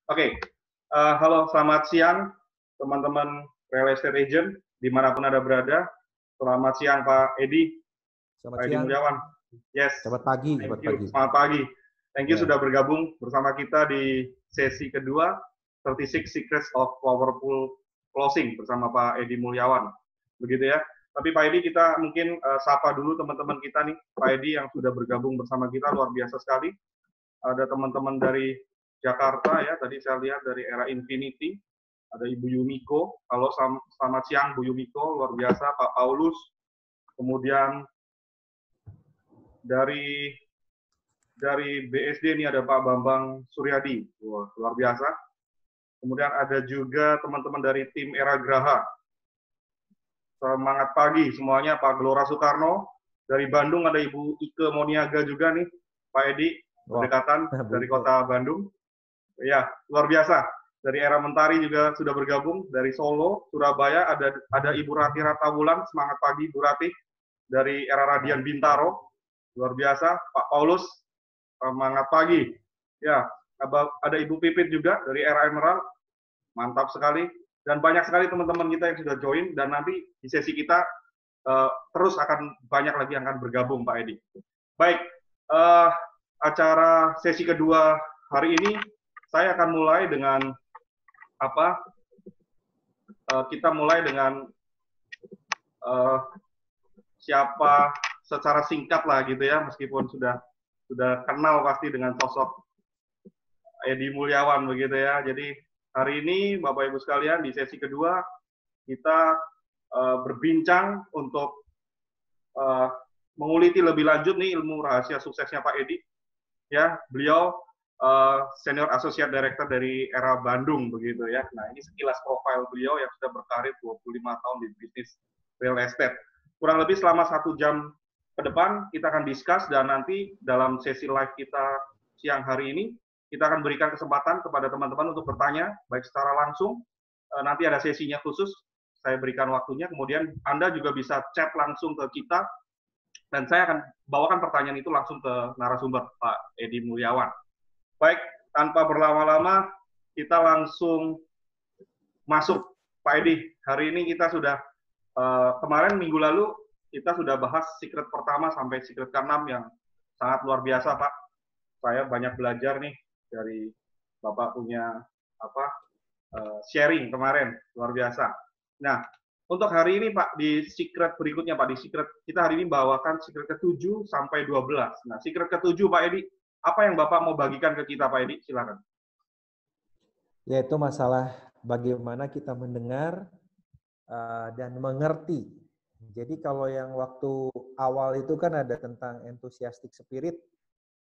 Oke, halo selamat siang teman-teman real estate agent dimanapun Anda berada. Selamat siang Pak Edi, Selamat Pak Edi siang. Mulyawan. Yes, Selamat pagi. thank you. Selamat pagi. Thank you sudah bergabung bersama kita di sesi kedua 36 Secrets of Powerful Closing bersama Pak Edi Mulyawan. Begitu ya. Tapi Pak Edi kita mungkin sapa dulu teman-teman kita nih. Pak Edi yang sudah bergabung bersama kita luar biasa sekali. Ada teman-teman dari Jakarta ya, tadi saya lihat dari Era Infinity, ada Ibu Yumiko. Halo, selamat siang Bu Yumiko, luar biasa. Pak Paulus, kemudian dari BSD ini ada Pak Bambang Suryadi, wah, luar biasa. Kemudian ada juga teman-teman dari tim Era Graha. Semangat pagi semuanya, Pak Gelora Soekarno. Dari Bandung ada Ibu Ike Moniaga juga nih, Pak Edi, berdekatan dari kota Bandung. Ya, luar biasa. Dari Era Mentari juga sudah bergabung. Dari Solo, Surabaya, ada Ibu Rati Ratawulan. Semangat pagi, Bu Rati. Dari Era Radian Bintaro. Luar biasa. Pak Paulus, semangat pagi. Ya, ada Ibu Pipit juga dari Era Emerald. Mantap sekali. Dan banyak sekali teman-teman kita yang sudah join. Dan nanti di sesi kita terus akan banyak lagi yang akan bergabung, Pak Edi. Baik, acara sesi kedua hari ini, saya akan mulai dengan kita mulai dengan siapa secara singkat lah gitu ya, meskipun sudah kenal pasti dengan sosok Edi Mulyawan begitu ya. Jadi hari ini Bapak Ibu sekalian di sesi kedua kita berbincang untuk menguliti lebih lanjut nih ilmu rahasia suksesnya Pak Edi. Ya, beliau Senior Associate Director dari Era Bandung begitu ya. Nah, ini sekilas profil beliau yang sudah berkarir 25 tahun di bisnis real estate. Kurang lebih selama 1 jam ke depan kita akan discuss, dan nanti dalam sesi live kita siang hari ini kita akan berikan kesempatan kepada teman-teman untuk bertanya baik secara langsung, nanti ada sesinya khusus, saya berikan waktunya, kemudian Anda juga bisa chat langsung ke kita dan saya akan bawakan pertanyaan itu langsung ke narasumber Pak Edi Mulyawan. Baik, tanpa berlama-lama, kita langsung masuk. Pak Edi, hari ini kita sudah, kemarin minggu lalu, kita sudah bahas secret pertama sampai secret ke-6 yang sangat luar biasa, Pak. Saya banyak belajar nih dari Bapak punya sharing kemarin, luar biasa. Nah, untuk hari ini, Pak, di secret berikutnya, Pak, di secret, kita hari ini bawakan secret ke-7 sampai 12. Nah, secret ke-7, Pak Edi, apa yang Bapak mau bagikan ke kita, Pak Edi? Silakan. Yaitu masalah bagaimana kita mendengar dan mengerti. Jadi kalau yang waktu awal itu kan ada tentang enthusiastic spirit.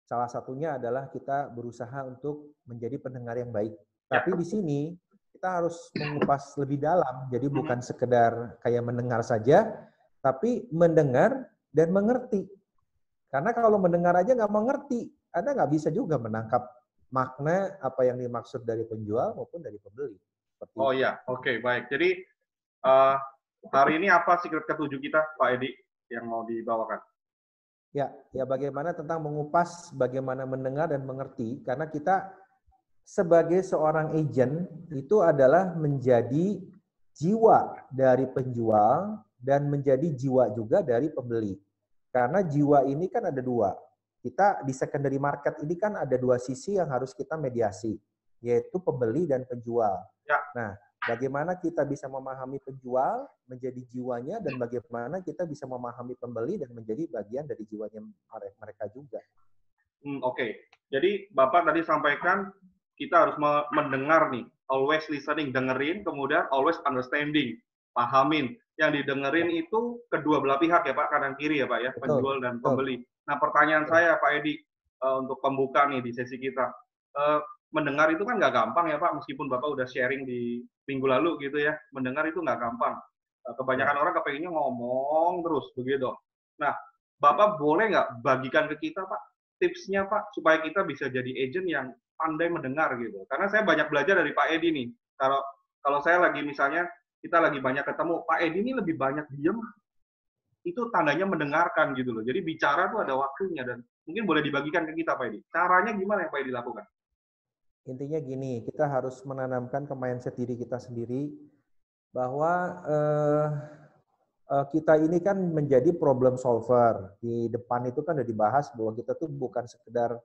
Salah satunya adalah kita berusaha untuk menjadi pendengar yang baik. Tapi di sini kita harus mengupas lebih dalam. Jadi bukan sekedar kayak mendengar saja, tapi mendengar dan mengerti. Karena kalau mendengar aja nggak mengerti, Anda nggak bisa juga menangkap makna apa yang dimaksud dari penjual maupun dari pembeli. Oh iya, oke, baik. Jadi hari ini apa secret ke-7 kita, Pak Edi, yang mau dibawakan? Ya bagaimana tentang mengupas bagaimana mendengar dan mengerti, karena kita sebagai seorang agent itu adalah menjadi jiwa dari penjual dan menjadi jiwa juga dari pembeli. Karena jiwa ini kan ada 2. Kita di secondary market ini kan ada 2 sisi yang harus kita mediasi, yaitu pembeli dan penjual. Ya. Nah, bagaimana kita bisa memahami penjual menjadi jiwanya, dan bagaimana kita bisa memahami pembeli dan menjadi bagian dari jiwanya mereka juga. Oke. Jadi Bapak tadi sampaikan kita harus mendengar nih, always listening, dengerin, kemudian always understanding, pahamin. Yang didengerin itu kedua belah pihak ya Pak, kanan kiri ya Pak ya, penjual dan pembeli. Nah pertanyaan saya Pak Edi, untuk pembuka nih di sesi kita, mendengar itu kan nggak gampang ya Pak, meskipun Bapak udah sharing di minggu lalu gitu ya, mendengar itu nggak gampang. Kebanyakan orang kepengennya ngomong terus begitu. Nah, Bapak boleh nggak bagikan ke kita Pak tipsnya Pak, supaya kita bisa jadi agent yang pandai mendengar gitu. Karena saya banyak belajar dari Pak Edi nih. Kalau saya lagi misalnya kita lagi banyak ketemu, Pak Edi ini lebih banyak diem, itu tandanya mendengarkan gitu loh. Jadi bicara tuh ada waktunya, dan mungkin boleh dibagikan ke kita Pak Edi. Caranya gimana yang Pak Edi lakukan? intinya gini, kita harus menanamkan ke mindset diri kita sendiri bahwa kita ini kan menjadi problem solver. Di depan itu kan udah dibahas bahwa kita tuh bukan sekedar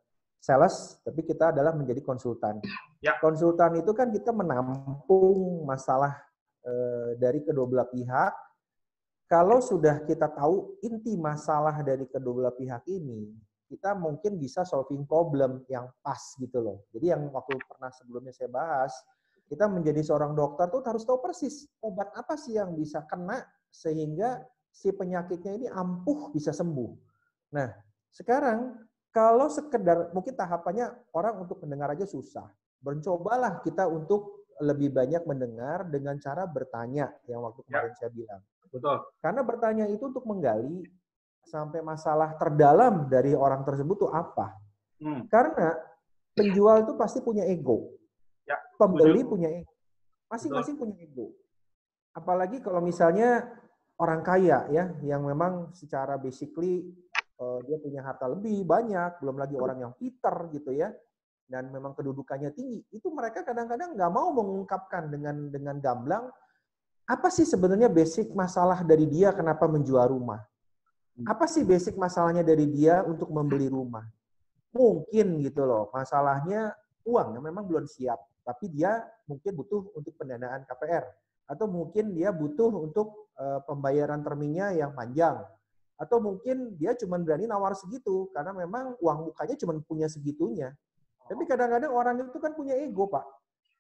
sales, tapi kita adalah menjadi konsultan. Ya. Konsultan itu kan kita menampung masalah dari kedua belah pihak. Kalau sudah kita tahu inti masalah dari kedua belah pihak ini, kita mungkin bisa solving problem yang pas gitu loh. Jadi yang waktu pernah sebelumnya saya bahas, kita menjadi seorang dokter tuh harus tahu persis obat apa sih yang bisa kena sehingga si penyakitnya ini ampuh bisa sembuh. Nah, sekarang kalau sekedar mungkin tahapannya orang untuk mendengar aja susah. Mencobalah kita untuk lebih banyak mendengar dengan cara bertanya yang waktu kemarin saya bilang. Betul. Karena bertanya itu untuk menggali sampai masalah terdalam dari orang tersebut itu apa. Karena penjual itu pasti punya ego. Ya, pembeli punya ego. Masing-masing punya ego. Apalagi kalau misalnya orang kaya ya, yang memang secara basically dia punya harta lebih banyak, belum lagi orang yang pintar gitu ya, dan memang kedudukannya tinggi. Itu mereka kadang-kadang nggak mau mengungkapkan dengan gamblang apa sih sebenarnya basic masalah dari dia kenapa menjual rumah? Apa sih basic masalahnya dari dia untuk membeli rumah? Mungkin gitu loh, masalahnya uang yang memang belum siap, tapi dia mungkin butuh untuk pendanaan KPR. Atau mungkin dia butuh untuk pembayaran termingnya yang panjang. Atau mungkin dia cuma berani nawar segitu, karena memang uang mukanya cuma punya segitunya. Tapi kadang-kadang orang itu kan punya ego, Pak.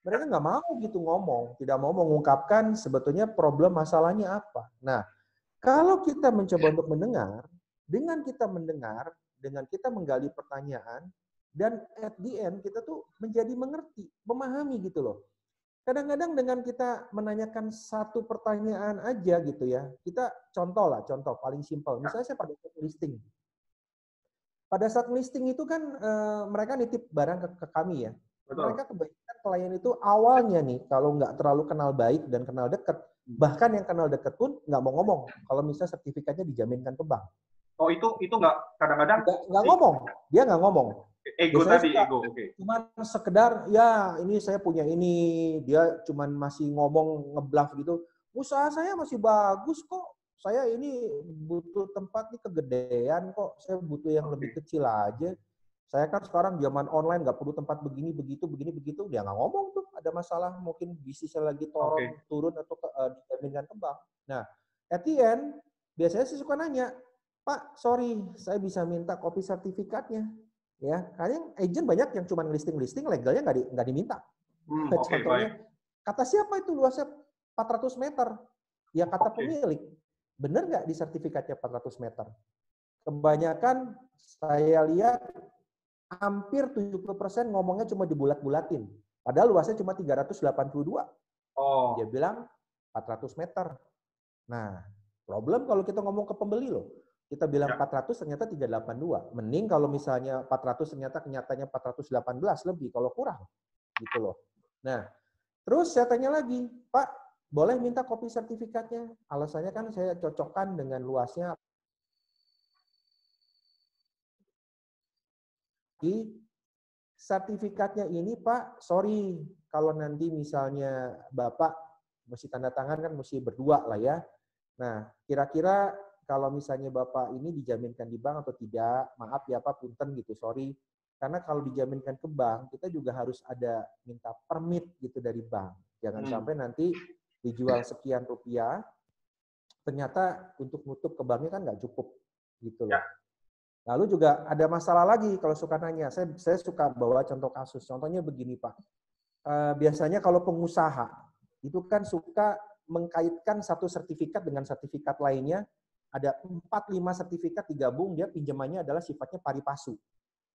Mereka nggak mau gitu ngomong, tidak mau mengungkapkan sebetulnya problem masalahnya apa. Nah, kalau kita mencoba untuk mendengar, dengan kita mendengar, dengan kita menggali pertanyaan, dan at the end kita tuh menjadi mengerti, memahami gitu loh. Kadang-kadang dengan kita menanyakan satu pertanyaan aja gitu ya, kita contoh paling simpel. Misalnya saya pada saat listing. Pada saat listing itu kan mereka nitip barang ke kami ya. Betul. Mereka kebanyakan klien itu awalnya nih, kalau nggak terlalu kenal baik dan kenal dekat, bahkan yang kenal dekat pun nggak mau ngomong kalau misalnya sertifikatnya dijaminkan ke bank. Oh itu nggak kadang-kadang nggak ngomong, dia nggak ngomong. Ego biasanya tadi, ego. Okay. Cuman sekedar ya ini saya punya ini, dia cuman masih ngomong ngebluff gitu. Usaha saya masih bagus kok. Saya ini butuh tempat nih kegedean kok. Saya butuh yang lebih kecil aja. Saya kan sekarang zaman online nggak perlu tempat begini begitu. Dia nggak ngomong tuh. Ada masalah mungkin bisnisnya lagi turun atau dijaminkan ke bank. Nah, at the end biasanya saya suka nanya, Pak, sorry, saya bisa minta kopi sertifikatnya. Ya, karena agent banyak yang cuma listing legalnya nggak diminta. Contohnya, kata siapa itu luasnya 400 meter? Ya kata pemilik. Benar nggak di sertifikatnya 400 meter? Kebanyakan saya lihat hampir 70% ngomongnya cuma dibulat-bulatin. Padahal luasnya cuma 382. Dia bilang 400 meter. Nah, problem kalau kita ngomong ke pembeli loh. Kita bilang 400 ternyata 382. Mending kalau misalnya 400 ternyata kenyataannya 418 lebih kalau kurang. Gitu loh. Nah, terus saya tanya lagi, Pak, boleh minta kopi sertifikatnya? Alasannya kan saya cocokkan dengan luasnya. Sertifikatnya ini, Pak, sorry, kalau nanti misalnya Bapak mesti tanda tangan kan mesti berdua lah ya. Nah, kira-kira kalau misalnya Bapak ini dijaminkan di bank atau tidak, maaf ya Pak, punten gitu, sorry. Karena kalau dijaminkan ke bank, kita juga harus ada minta permit gitu dari bank. Jangan sampai nanti dijual sekian rupiah, ternyata untuk nutup ke banknya kan nggak cukup gitu loh. Lalu juga ada masalah lagi kalau suka nanya. Saya suka bawa contoh kasus. Contohnya begini Pak. Biasanya kalau pengusaha itu kan suka mengkaitkan satu sertifikat dengan sertifikat lainnya. Ada 4-5 sertifikat digabung, dia pinjamannya adalah sifatnya pari passu.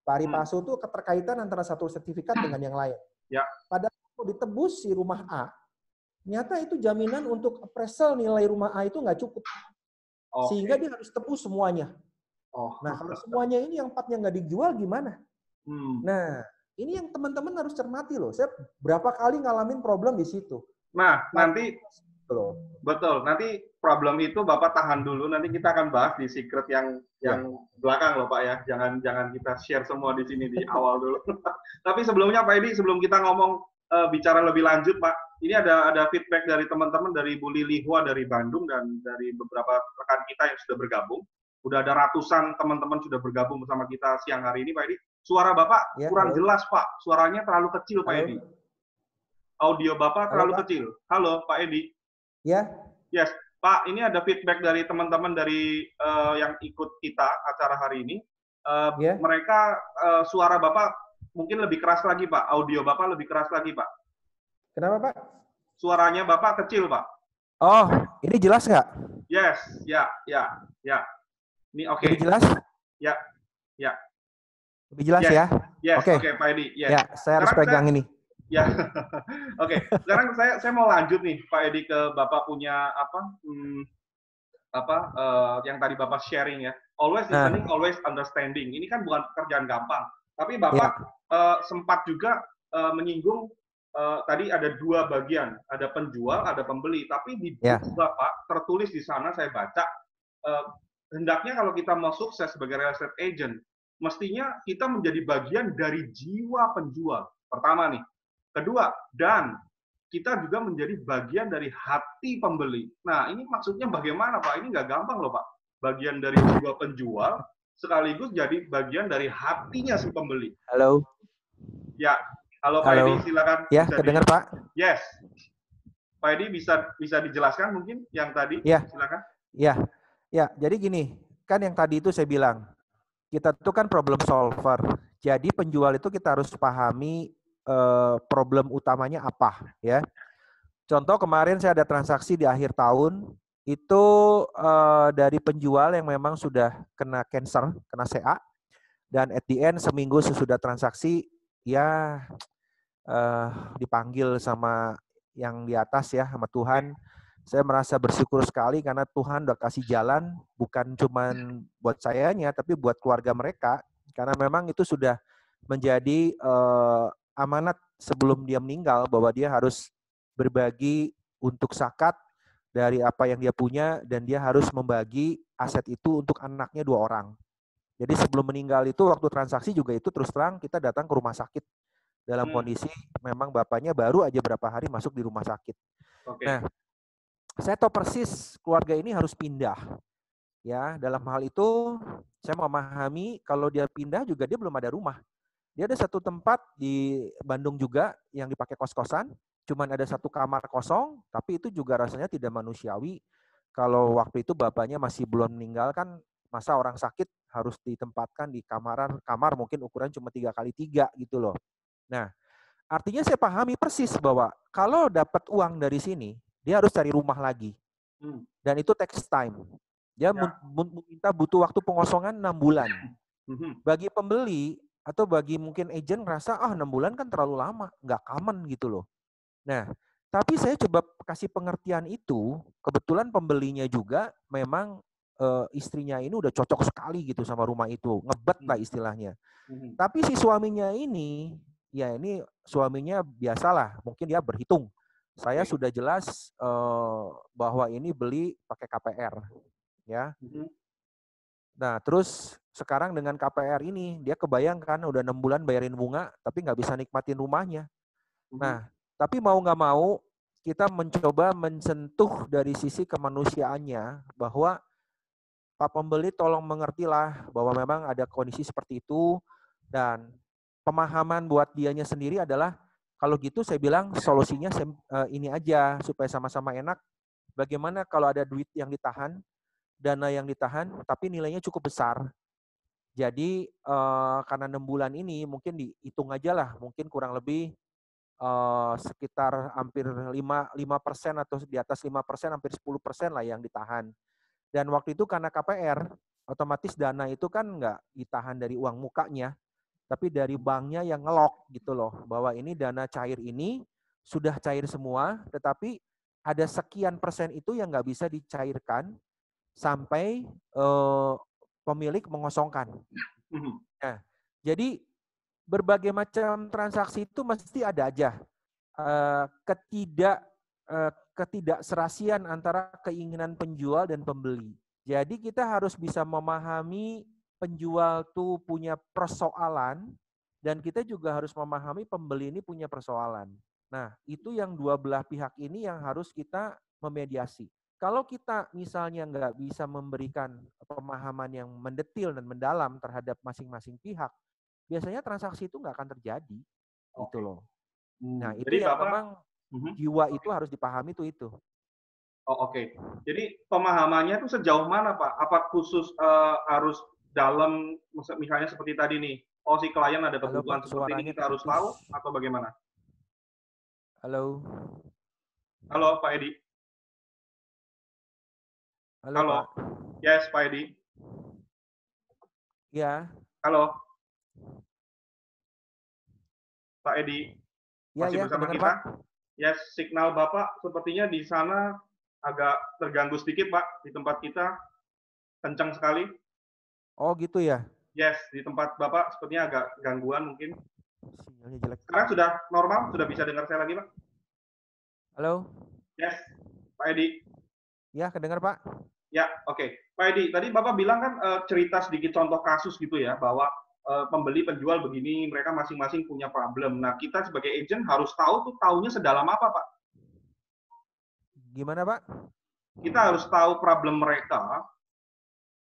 Pari passu itu keterkaitan antara satu sertifikat dengan yang lain. Ya. Padahal kalau ditebus si rumah A, ternyata itu jaminan untuk appraisal nilai rumah A itu nggak cukup. Sehingga dia harus tebus semuanya. Nah, kalau semuanya ini yang 4-nya nggak dijual gimana? Nah, ini yang teman-teman harus cermati loh. Saya berapa kali ngalamin problem di situ. Nah, nanti gitu loh. Betul. Nanti problem itu Bapak tahan dulu. Nanti kita akan bahas di secret yang belakang loh Pak ya. Jangan kita share semua di sini di awal dulu. Tapi sebelumnya Pak Edi, sebelum kita ngomong bicara lebih lanjut Pak, ini ada feedback dari teman-teman dari Bu Lili Hua dari Bandung dan dari beberapa rekan kita yang sudah bergabung. Udah ada ratusan teman-teman sudah bergabung bersama kita siang hari ini Pak Edi. Suara Bapak kurang jelas Pak. Suaranya terlalu kecil Pak Edi. Audio Bapak terlalu kecil. Halo Pak Edi. Ya. Yes, Pak. Ini ada feedback dari teman-teman dari yang ikut kita acara hari ini. Mereka suara Bapak mungkin lebih keras lagi, Pak. Audio Bapak lebih keras lagi, Pak. Kenapa, Pak? Suaranya Bapak kecil, Pak. Oh, ini jelas nggak? Yes, ya. Ini oke. Lebih jelas? Ya. Lebih jelas ya? Yes, oke, Pak Edi. Yes. Ya, saya harus pegang ini. Ya, oke. Sekarang saya mau lanjut nih, Pak Edi, ke Bapak punya yang tadi Bapak sharing ya. Always listening, always understanding. Ini kan bukan pekerjaan gampang. Tapi Bapak sempat juga menyinggung tadi ada dua bagian, ada penjual, ada pembeli. Tapi di buku Bapak tertulis di sana saya baca, hendaknya kalau kita mau sukses sebagai real estate agent, mestinya kita menjadi bagian dari jiwa penjual. Pertama nih. Kedua, dan kita juga menjadi bagian dari hati pembeli. Nah, ini maksudnya bagaimana, Pak? Ini nggak gampang loh, Pak. Bagian dari jiwa penjual, sekaligus jadi bagian dari hatinya si pembeli. Halo. Ya, halo Pak Edi, silakan. Ya, kedengar Pak? Yes. Pak Edi bisa dijelaskan mungkin yang tadi? Ya. Silakan. Ya, jadi gini, kan yang tadi itu saya bilang, kita itu kan problem solver. Jadi penjual itu kita harus pahami problem utamanya apa ya. Contoh kemarin saya ada transaksi di akhir tahun itu dari penjual yang memang sudah kena cancer, kena CA, dan at the end seminggu sesudah transaksi ya dipanggil sama yang di atas ya, sama Tuhan. Saya merasa bersyukur sekali karena Tuhan udah kasih jalan bukan cuman buat sayanya tapi buat keluarga mereka, karena memang itu sudah menjadi amanat sebelum dia meninggal bahwa dia harus berbagi untuk zakat dari apa yang dia punya dan dia harus membagi aset itu untuk anaknya 2 orang. Jadi sebelum meninggal itu waktu transaksi juga itu terus terang kita datang ke rumah sakit dalam kondisi memang bapaknya baru aja berapa hari masuk di rumah sakit. Nah, saya tahu persis keluarga ini harus pindah. Ya, dalam hal itu saya memahami kalau dia pindah juga dia belum ada rumah. Dia ada satu tempat di Bandung juga yang dipakai kos-kosan, cuman ada 1 kamar kosong, tapi itu juga rasanya tidak manusiawi. Kalau waktu itu bapaknya masih belum meninggal kan, masa orang sakit harus ditempatkan di kamar mungkin ukuran cuma 3x3 gitu loh. Nah, artinya saya pahami persis bahwa kalau dapat uang dari sini, dia harus cari rumah lagi. Dan itu takes time. Dia minta butuh waktu pengosongan 6 bulan. Bagi pembeli, atau bagi mungkin agent ngerasa 6 bulan kan terlalu lama, nggak common gitu loh. Nah, tapi saya coba kasih pengertian itu, kebetulan pembelinya juga memang istrinya ini udah cocok sekali gitu sama rumah itu, ngebet lah istilahnya. Tapi si suaminya ini, ya ini suaminya biasalah, mungkin dia berhitung. Saya sudah jelas bahwa ini beli pakai KPR, ya. Nah, terus sekarang dengan KPR ini, dia kebayangkan udah 6 bulan bayarin bunga, tapi nggak bisa nikmatin rumahnya. Nah, tapi mau nggak mau, kita mencoba mensentuh dari sisi kemanusiaannya, bahwa Pak pembeli tolong mengertilah bahwa memang ada kondisi seperti itu, dan pemahaman buat dianya sendiri adalah, kalau gitu saya bilang solusinya ini aja, supaya sama-sama enak. Bagaimana kalau ada duit yang ditahan, dana yang ditahan, tapi nilainya cukup besar. Jadi karena 6 bulan ini mungkin dihitung aja lah, mungkin kurang lebih sekitar hampir 5% atau di atas 5%, hampir 10% lah yang ditahan. Dan waktu itu karena KPR, otomatis dana itu kan nggak ditahan dari uang mukanya, tapi dari banknya yang ngelok gitu loh, bahwa ini dana cair ini sudah cair semua, tetapi ada sekian persen itu yang nggak bisa dicairkan sampai pemilik mengosongkan. Nah, jadi berbagai macam transaksi itu mesti ada aja ketidakserasian antara keinginan penjual dan pembeli. Jadi kita harus bisa memahami penjual tuh punya persoalan dan kita juga harus memahami pembeli ini punya persoalan. Nah, itu yang dua belah pihak ini yang harus kita memediasi. Kalau kita misalnya nggak bisa memberikan pemahaman yang mendetil dan mendalam terhadap masing-masing pihak, biasanya transaksi itu nggak akan terjadi. Itu loh. Nah, itu Jadi yang Bapak, memang jiwa itu harus dipahami itu. Oh, oke. Jadi pemahamannya itu sejauh mana, Pak? Apa khusus harus dalam, misalnya seperti tadi nih, oh si klien ada Halo kebutuhan Pak, seperti ini suaranya kita harus terputus. tahu atau bagaimana? Halo. Halo Pak Edi. Halo Halo. Pak. Yes, Pak Edi. Ya. Halo. Pak Edi. Masih Ya, bersama kedengar kita? Pak. Yes, signal Bapak sepertinya di sana agak terganggu sedikit, Pak. Di tempat kita kencang sekali. Oh gitu ya. Yes, di tempat Bapak sepertinya agak gangguan mungkin. Sinyalnya jelek. Sekarang sudah normal? Sudah bisa dengar saya lagi, Pak? Halo. Yes, Pak Edi. Ya, kedengar Pak. Ya, oke. Pak Edi, tadi Bapak bilang kan cerita sedikit contoh kasus gitu ya, bahwa pembeli penjual begini, mereka masing-masing punya problem. Nah, kita sebagai agent harus tahu tuh taunya sedalam apa, Pak? Gimana Pak? Kita harus tahu problem mereka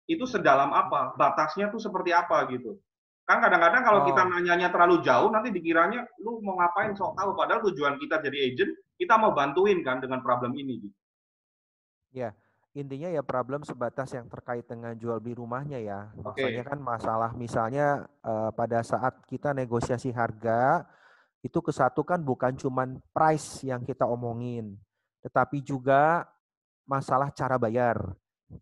itu sedalam apa, batasnya tuh seperti apa gitu. Kan kadang-kadang kalau kita nanyanya terlalu jauh, nanti dikiranya lu mau ngapain sok tahu, padahal tujuan kita jadi agent, kita mau bantuin kan dengan problem ini. Gitu. Ya, intinya ya problem sebatas yang terkait dengan jual beli rumahnya ya. Maksudnya Oke. kan masalah misalnya pada saat kita negosiasi harga, itu kesatukan bukan cuman price yang kita omongin, tetapi juga masalah cara bayar.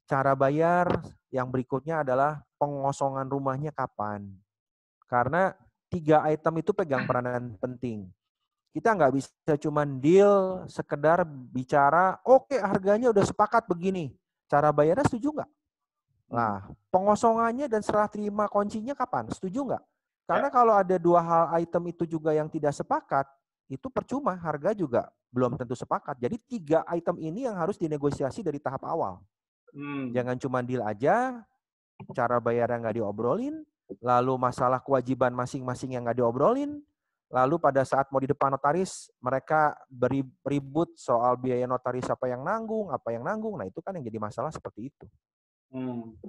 Cara bayar yang berikutnya adalah pengosongan rumahnya kapan. Karena 3 item itu pegang peranan penting. Kita nggak bisa cuma deal sekedar bicara, oke, harganya udah sepakat begini. Cara bayarnya setuju nggak? Nah, pengosongannya dan serah terima kuncinya kapan? Setuju nggak? Karena kalau ada 2 hal item itu juga yang tidak sepakat, itu percuma, harga juga belum tentu sepakat. Jadi 3 item ini yang harus dinegosiasi dari tahap awal. Jangan cuma deal aja, cara bayarnya nggak diobrolin, lalu masalah kewajiban masing-masing yang nggak diobrolin, lalu pada saat mau di depan notaris, mereka beribut soal biaya notaris apa yang nanggung, nah itu kan yang jadi masalah seperti itu.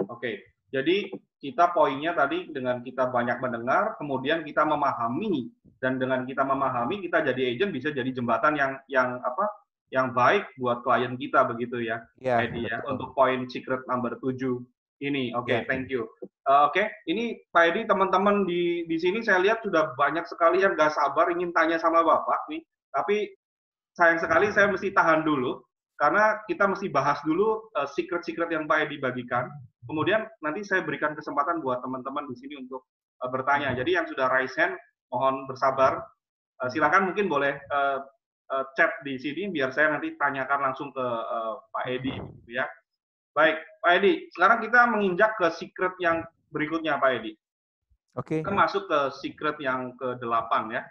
Oke. Jadi kita poinnya tadi dengan kita banyak mendengar, kemudian kita memahami, dan dengan kita memahami kita jadi agent bisa jadi jembatan yang baik buat klien kita begitu ya, Ya, Edi ya, betul. untuk poin secret number 7 ini. Oke, thank you. Oke, ini Pak Edi, teman-teman di sini saya lihat sudah banyak sekali yang nggak sabar ingin tanya sama Bapak nih, tapi sayang sekali saya mesti tahan dulu karena kita mesti bahas dulu secret-secret yang Pak Edi bagikan. Kemudian nanti saya berikan kesempatan buat teman-teman di sini untuk bertanya. Jadi yang sudah raise hand, mohon bersabar. Silakan mungkin boleh chat di sini biar saya nanti tanyakan langsung ke Pak Edi, gitu ya. Baik, Pak Edi. Sekarang kita menginjak ke secret yang berikutnya, Pak Edi. Oke. Kita masuk ke secret yang ke-8 ya.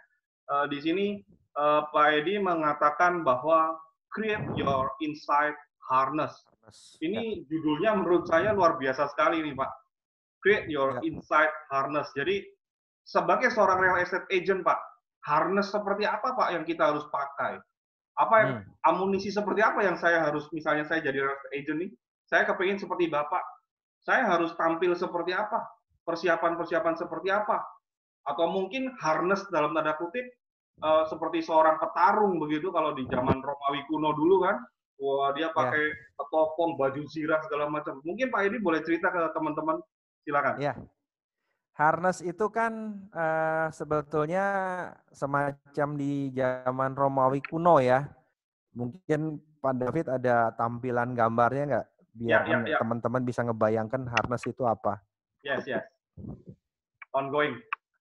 Di sini Pak Edi mengatakan bahwa create your insight harness. Ini judulnya menurut saya luar biasa sekali nih Pak. Create your insight harness. Jadi sebagai seorang real estate agent Pak, harness seperti apa Pak yang kita harus pakai? Apa amunisi seperti apa yang saya harus, misalnya saya jadi real estate agent nih, saya kepingin seperti Bapak, saya harus tampil seperti apa? Persiapan-persiapan seperti apa? Atau mungkin harness dalam tanda kutip seperti seorang petarung begitu kalau di zaman Romawi kuno dulu kan, wah dia pakai topong, baju zirah segala macam. Mungkin Pak Edi boleh cerita ke teman-teman, silakan. Ya, harness itu kan sebetulnya semacam di zaman Romawi kuno ya. Mungkin Pak David ada tampilan gambarnya nggak? Biar teman-teman bisa ngebayangkan harness itu apa. Yes. Ongoing.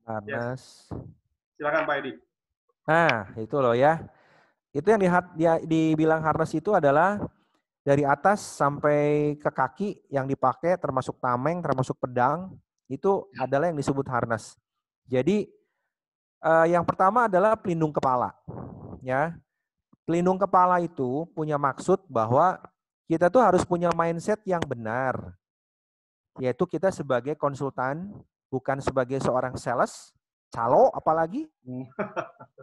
Harness. Yes. Silakan Pak Edi. Nah, itu loh ya. Itu yang dibilang harness itu adalah dari atas sampai ke kaki yang dipakai termasuk tameng, termasuk pedang, itu adalah yang disebut harness. Jadi yang pertama adalah pelindung kepala. Ya. pelindung kepala itu punya maksud bahwa kita tuh harus punya mindset yang benar. Yaitu kita sebagai konsultan, bukan sebagai seorang sales, calo apalagi.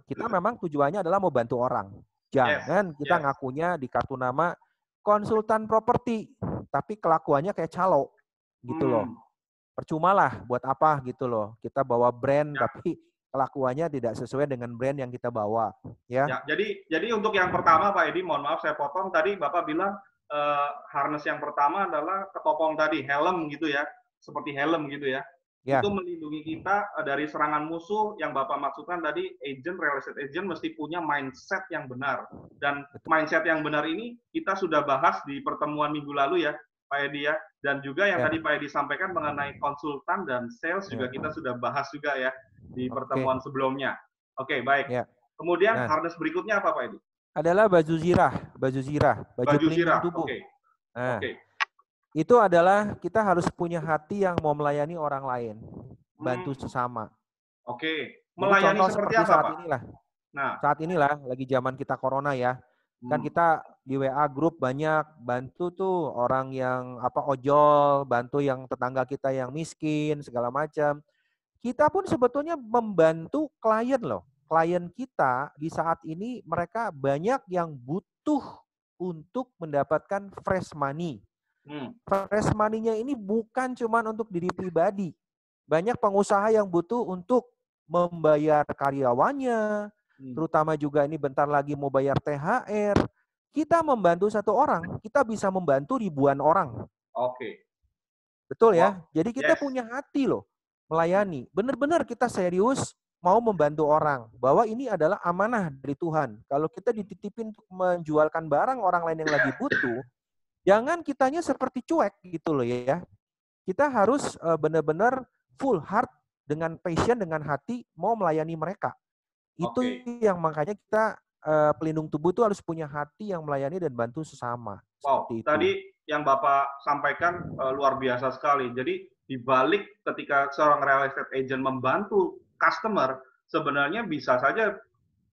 Kita memang tujuannya adalah mau bantu orang. Yes, Jangan kita yes. ngakunya di kartu nama konsultan properti, tapi kelakuannya kayak calo, gitu loh. Percumalah buat apa gitu loh. Kita bawa brand, Ya, tapi kelakuannya tidak sesuai dengan brand yang kita bawa. Ya, ya. Jadi untuk yang pertama Pak Edi, mohon maaf saya potong. Tadi Bapak bilang harness yang pertama adalah ketopong tadi, helm gitu ya, seperti helm gitu ya. ya, Itu melindungi kita dari serangan musuh yang Bapak maksudkan tadi, real estate agent mesti punya mindset yang benar. Dan betul. mindset yang benar ini kita sudah bahas di pertemuan minggu lalu ya, Pak Edi ya. Dan juga yang Ya, tadi Pak Edi sampaikan mengenai konsultan dan sales juga ya. kita sudah bahas juga ya di Oke, pertemuan sebelumnya. Oke, baik. ya. Kemudian Nah, harness berikutnya apa Pak Edi? adalah baju zirah, baju Baju pelindung zirah. tubuh. Oke. Nah, Oke. itu adalah kita harus punya hati yang mau melayani orang lain, bantu Hmm, sesama. oke. Jadi Melayani contoh seperti seperti apa, Pak? Nah, saat inilah lagi zaman kita corona ya. Kan hmm, kita di WA grup banyak bantu tuh orang yang ojol, bantu yang tetangga kita yang miskin segala macam. Kita pun sebetulnya membantu klien loh. Klien kita di saat ini mereka banyak yang butuh untuk mendapatkan fresh money. hmm, Fresh money-nya ini bukan cuma untuk diri pribadi. Banyak pengusaha yang butuh untuk membayar karyawannya, hmm. terutama juga ini bentar lagi mau bayar THR. Kita membantu satu orang, kita bisa membantu ribuan orang. Oke. Betul Wow. ya? Jadi kita Yes. punya hati loh melayani. Benar-benar kita serius mau membantu orang. Bahwa ini adalah amanah dari Tuhan. Kalau kita dititipin untuk menjualkan barang orang lain yang lagi butuh, jangan kitanya seperti cuek gitu loh ya. Kita harus benar-benar full heart dengan passion, dengan hati mau melayani mereka. Itu Oke. yang makanya kita pelindung tubuh itu harus punya hati yang melayani dan bantu sesama. Wow. Seperti itu. Tadi yang Bapak sampaikan luar biasa sekali. Jadi di balik ketika seorang real estate agent membantu customer, sebenarnya bisa saja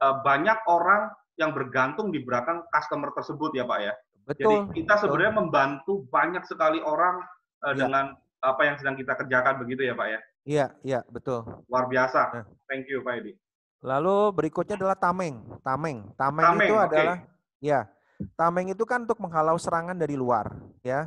banyak orang yang bergantung di belakang customer tersebut ya Pak ya. Jadi Betul, kita betul. sebenarnya membantu banyak sekali orang Iya, dengan apa yang sedang kita kerjakan begitu ya Pak ya. iya, iya, betul. Luar biasa. Nah, Thank you Pak Edi. lalu berikutnya adalah tameng. Tameng. Tameng itu Tameng, oke. adalah ya, tameng itu kan untuk menghalau serangan dari luar, ya.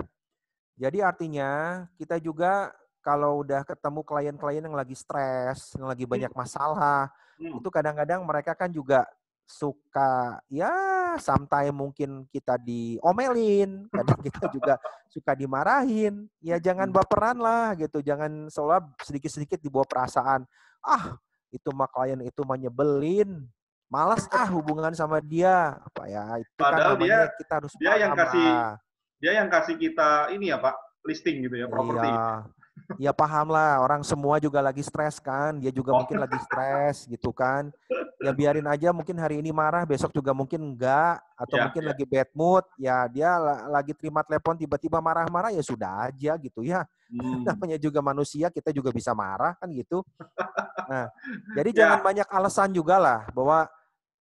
Jadi artinya kita juga kalau udah ketemu klien-klien yang lagi stres, yang lagi Hmm, banyak masalah, hmm. itu kadang-kadang mereka kan juga suka ya sometimes mungkin kita diomelin, kadang kita juga suka dimarahin. Ya jangan baperan lah gitu, jangan seolah sedikit-sedikit dibawa perasaan. Ah, itu mah klien itu mah nyebelin. Males hubungan sama dia. Apa ya? Itu kan Padahal dia namanya kita harus dia yang paham kasih lah. dia yang kasih kita ini ya Pak, listing gitu ya, Iya, properti. ya paham lah. Orang semua juga lagi stres kan. Dia juga Oh, mungkin lagi stres gitu kan. Ya biarin aja mungkin hari ini marah, besok juga mungkin enggak. Atau ya, mungkin ya. lagi bad mood. Ya dia lagi terima telepon tiba-tiba marah-marah ya sudah aja gitu ya. Hmm. Namanya juga manusia, kita juga bisa marah kan gitu. Nah, jadi jangan Ya, banyak alasan juga lah bahwa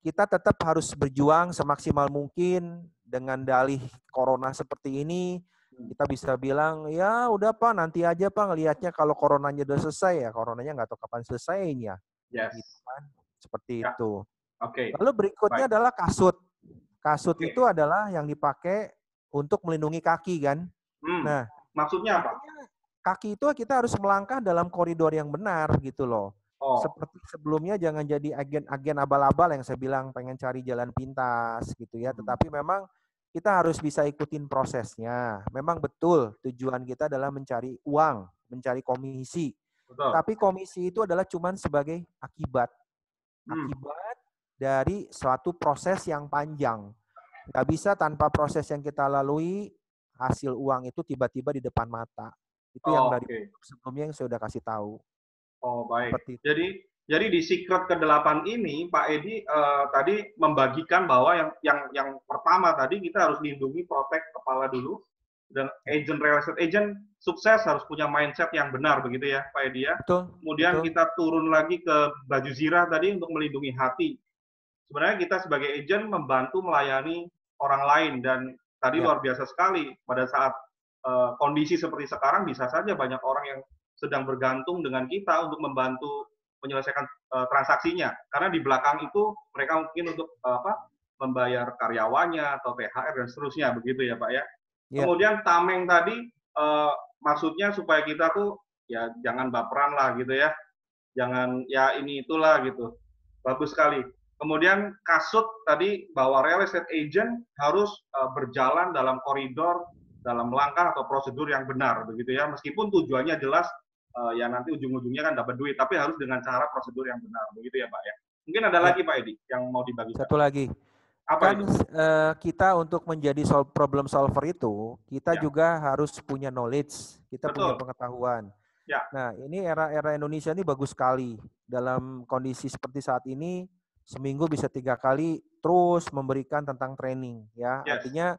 kita tetap harus berjuang semaksimal mungkin dengan dalih corona seperti ini. Kita bisa bilang, ya udah Pak, nanti aja Pak ngelihatnya kalau coronanya udah selesai ya. Coronanya nggak tahu kapan selesainya. Gitu yes. kan. Seperti Ya, itu. oke. Lalu berikutnya Baik. adalah kasut. Kasut Oke. itu adalah yang dipakai untuk melindungi kaki kan. Hmm. Nah, Maksudnya apa? artinya kaki itu kita harus melangkah dalam koridor yang benar gitu loh. Oh, Seperti sebelumnya jangan jadi agen-agen abal-abal yang saya bilang pengen cari jalan pintas gitu ya. hmm. Tetapi memang kita harus bisa ikutin prosesnya. Memang betul tujuan kita adalah mencari uang, mencari komisi. Betul. Tapi komisi itu adalah cuman sebagai akibat. Hmm. Akibat dari suatu proses yang panjang. Nggak bisa tanpa proses yang kita lalui, hasil uang itu tiba-tiba di depan mata. Itu yang Oh, dari oke. sebelumnya yang saya udah kasih tahu. Oh, baik. Seperti itu. Jadi di Secret ke-8 ini Pak Edi tadi membagikan bahwa yang pertama tadi kita harus lindungi protek kepala dulu, dan agent real estate agent sukses harus punya mindset yang benar begitu ya Pak Edi ya. Betul, Kemudian betul. kita turun lagi ke baju zirah tadi untuk melindungi hati. sebenarnya kita sebagai agent membantu melayani orang lain, dan tadi luar biasa sekali pada saat kondisi seperti sekarang bisa saja banyak orang yang sedang bergantung dengan kita untuk membantu menyelesaikan transaksinya, karena di belakang itu mereka mungkin untuk membayar karyawannya atau THR dan seterusnya, begitu ya Pak ya. Kemudian tameng tadi maksudnya supaya kita tuh ya jangan baperan lah gitu ya, jangan ya ini itulah gitu, bagus sekali. Kemudian kasut tadi bahwa real estate agent harus berjalan dalam koridor, dalam langkah atau prosedur yang benar, begitu ya. Meskipun tujuannya jelas ya nanti ujung-ujungnya kan dapat duit, tapi harus dengan cara prosedur yang benar, begitu ya Pak ya. Mungkin ada lagi Pak Edi yang mau dibagikan. Satu lagi. Apa kan itu? Kita untuk menjadi problem solver itu, kita juga harus punya knowledge, kita punya pengetahuan. Nah, ini era Indonesia ini bagus sekali. Dalam kondisi seperti saat ini, seminggu bisa 3 kali terus memberikan tentang training. Ya, artinya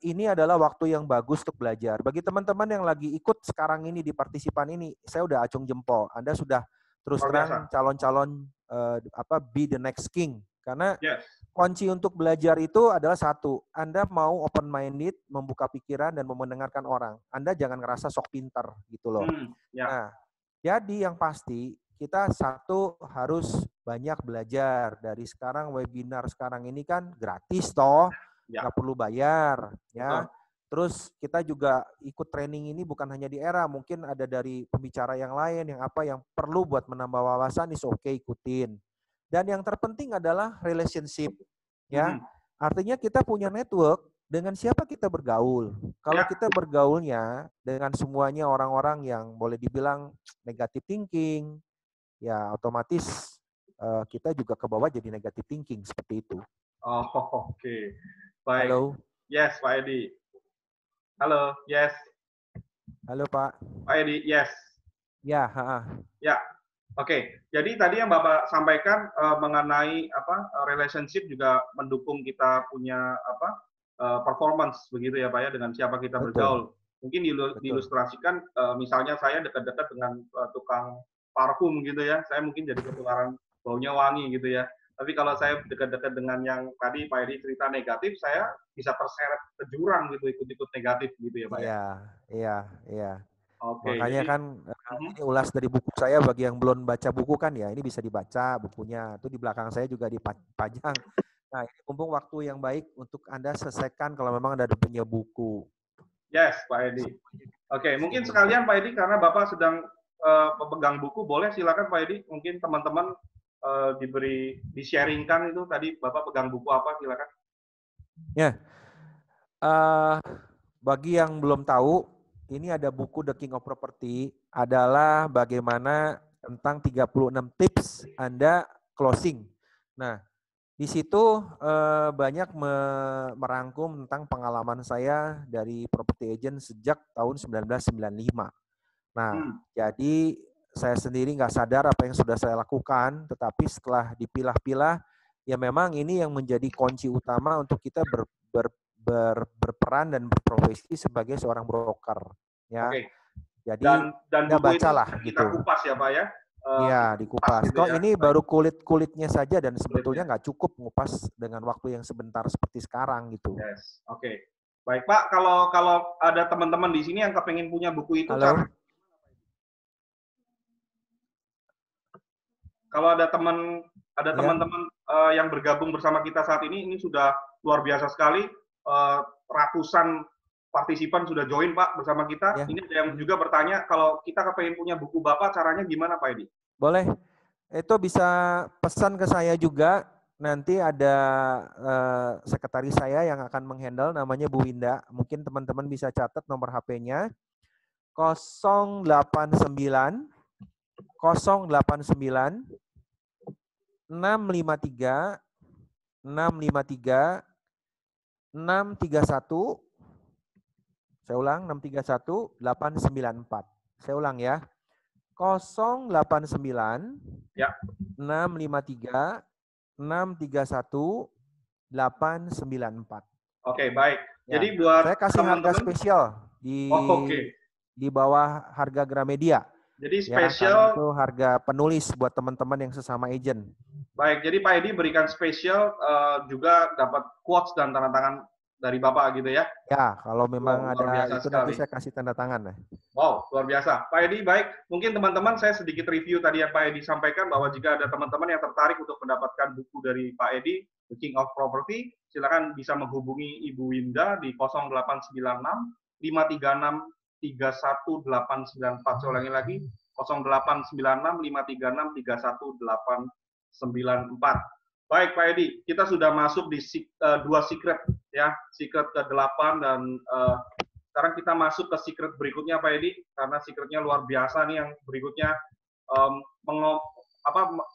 ini adalah waktu yang bagus untuk belajar. Bagi teman-teman yang lagi ikut sekarang ini di partisipan ini, saya udah acung jempol. Anda sudah terus terang calon-calon be the next king. Karena kunci untuk belajar itu adalah satu, Anda mau open minded, membuka pikiran dan mau mendengarkan orang. Anda jangan ngerasa sok pintar gitu loh. Nah, jadi yang pasti kita satu harus banyak belajar. Dari sekarang webinar sekarang ini kan gratis toh, nggak perlu bayar ya. Terus kita juga ikut training ini bukan hanya di era, mungkin ada dari pembicara yang lain yang perlu buat menambah wawasan, is oke ikutin. Dan yang terpenting adalah relationship, ya. Artinya kita punya network dengan siapa kita bergaul. Kalau kita bergaulnya dengan semuanya orang-orang yang boleh dibilang negative thinking, ya otomatis kita juga ke bawah jadi negative thinking seperti itu. Oh, oke. Baik. Halo. Yes, Pak Edi. Halo, yes. Halo Pak. Pak Edi, yes. Ya, ya. Oke, jadi tadi yang Bapak sampaikan mengenai relationship juga mendukung kita punya performance begitu ya Pak ya, dengan siapa kita bergaul. Mungkin diilustrasikan misalnya saya dekat-dekat dengan tukang parfum gitu ya, saya mungkin jadi ketularan baunya wangi gitu ya. Tapi kalau saya dekat-dekat dengan yang tadi Pak Edi cerita negatif, saya bisa terseret ke jurang gitu, ikut-ikut negatif gitu ya Pak ya. Iya. Oke, makanya jadi, kan ini ulas dari buku saya, bagi yang belum baca buku kan ya, ini bisa dibaca bukunya. Itu di belakang saya juga dipajang. Nah, ini mumpung waktu yang baik untuk Anda selesaikan kalau memang Anda punya buku. Yes, Pak Edi. Oke, mungkin sekalian Pak Edi, karena Bapak sedang pemegang buku, boleh silakan Pak Edi, mungkin teman-teman di-sharingkan itu tadi Bapak pegang buku apa, silakan. Ya, bagi yang belum tahu, ini ada buku The King of Property, adalah bagaimana tentang 36 tips Anda closing. Nah, di situ banyak merangkum tentang pengalaman saya dari property agent sejak tahun 1995. Nah, jadi saya sendiri nggak sadar apa yang sudah saya lakukan, tetapi setelah dipilah-pilah, ya memang ini yang menjadi kunci utama untuk kita berperan dan berprofesi sebagai seorang broker, ya. Oke. Jadi dan buku bacalah itu kita kupas ya Pak ya. Iya, dikupas. Gitu ya. Ini baru kulit-kulitnya saja dan sebetulnya nggak cukup ngupas dengan waktu yang sebentar seperti sekarang gitu. Yes, oke. Baik Pak, kalau ada teman-teman di sini yang kepengen punya buku itu, kalau ada teman-teman yang bergabung bersama kita saat ini sudah luar biasa sekali. Ratusan partisipan sudah join Pak bersama kita. Ini ada yang juga bertanya, kalau kita kepengen punya buku Bapak, caranya gimana Pak Edi? Boleh. Itu bisa pesan ke saya juga. Nanti ada sekretaris saya yang akan menghandle, namanya Bu Winda. Mungkin teman-teman bisa catat nomor HP-nya. 089 653 631 631. Saya ulang, 631 894. Saya ulang ya. 089 653 631 894. Oke, baik. Ya. Jadi buat saya kasih harga spesial di bawah harga Gramedia. Jadi Ya, karena spesial. itu harga penulis buat teman-teman yang sesama agent. Baik, jadi Pak Edi berikan spesial juga dapat quotes dan tanda tangan dari Bapak gitu ya. Ya, kalau memang Wow, luar ada biasa itu nanti sekali. saya kasih tanda tangan lah. Wow, luar biasa. Pak Edi, baik. Mungkin teman-teman saya sedikit review tadi yang Pak Edi sampaikan bahwa jika ada teman-teman yang tertarik untuk mendapatkan buku dari Pak Edi, The King of Property, silakan bisa menghubungi Ibu Winda di 0896 536 31894. Saya ulangi lagi, 0896 536 31894. Baik Pak Edi, kita sudah masuk di dua secret ya, secret ke-8 dan sekarang kita masuk ke secret berikutnya Pak Edi, karena secretnya luar biasa nih yang berikutnya. Um,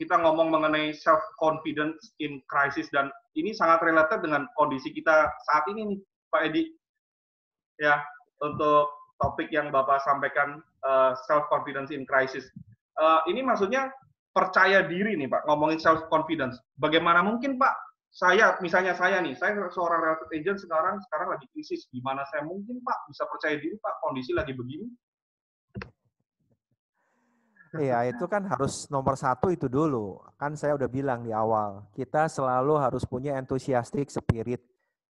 kita ngomong mengenai self confidence in crisis dan ini sangat related dengan kondisi kita saat ini nih Pak Edi ya, untuk topik yang Bapak sampaikan, self confidence in crisis. Ini maksudnya percaya diri nih Pak, ngomongin self confidence. Bagaimana mungkin Pak, misalnya saya nih, saya seorang real estate agent sekarang lagi krisis. Gimana saya mungkin Pak bisa percaya diri Pak, kondisi lagi begini? Iya, itu kan harus nomor satu itu dulu. Kan saya udah bilang di awal, kita selalu harus punya enthusiastic spirit.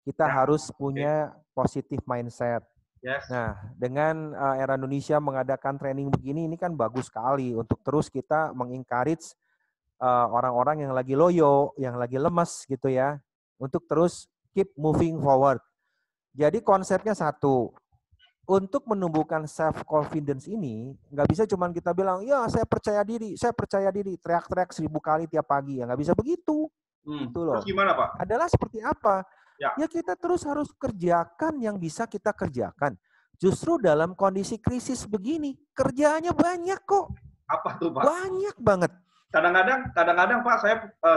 Kita Ya, harus oke. punya positive mindset. Yes. Nah, dengan Era Indonesia mengadakan training begini, ini kan bagus sekali untuk terus kita mengencourage orang-orang yang lagi loyo, yang lagi lemes gitu ya, untuk terus keep moving forward. Jadi konsepnya satu, untuk menumbuhkan self confidence ini nggak bisa cuma kita bilang ya saya percaya diri teriak-teriak 1000 kali tiap pagi, ya nggak bisa begitu gitu Terus loh. gimana Pak? Adalah seperti apa, Ya, ya kita terus harus kerjakan yang bisa kita kerjakan. Justru dalam kondisi krisis begini kerjaannya banyak kok, apa tuh Pak? banyak banget. Kadang-kadang Pak,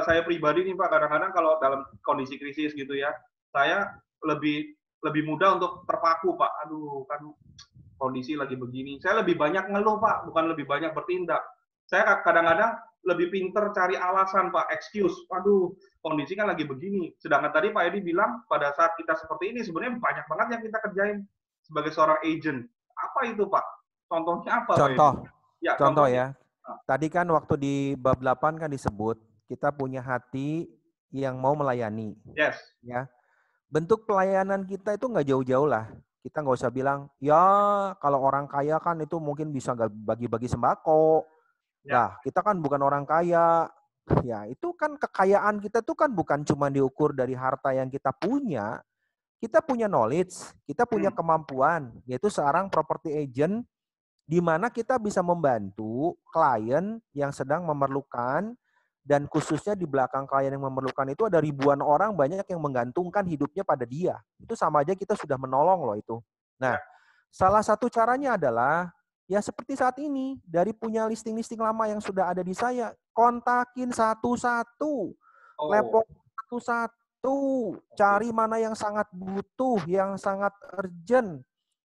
saya pribadi nih Pak, kadang-kadang kalau dalam kondisi krisis gitu ya, saya lebih lebih mudah untuk terpaku Pak. Aduh, kan kondisi lagi begini. Saya lebih banyak ngeluh Pak, bukan lebih banyak bertindak. Saya kadang-kadang lebih pinter cari alasan Pak, excuse. Aduh, kondisi kan lagi begini. Sedangkan tadi Pak Edi bilang pada saat kita seperti ini sebenarnya banyak banget yang kita kerjain sebagai seorang agent. Apa itu Pak? Contohnya apa Pak Edi? Contoh, Ya, contoh contohnya. ya. Tadi kan waktu di bab 8 kan disebut kita punya hati yang mau melayani. Yes. Ya, bentuk pelayanan kita itu nggak jauh-jauh lah. Kita nggak usah bilang, ya kalau orang kaya kan itu mungkin bisa nggak bagi-bagi sembako. Ya. Lah, kita kan bukan orang kaya. Ya, itu kan kekayaan kita tuh kan bukan cuma diukur dari harta yang kita punya. Kita punya knowledge, kita punya kemampuan, yaitu seorang property agent di mana kita bisa membantu klien yang sedang memerlukan, dan khususnya di belakang klien yang memerlukan itu ada ribuan orang banyak yang menggantungkan hidupnya pada dia. Itu sama aja kita sudah menolong loh itu. Ya. Nah, salah satu caranya adalah ya seperti saat ini, dari punya listing-listing lama yang sudah ada di saya, kontakin satu-satu, Oh, telepon satu-satu, oke. cari mana yang sangat butuh, yang sangat urgent.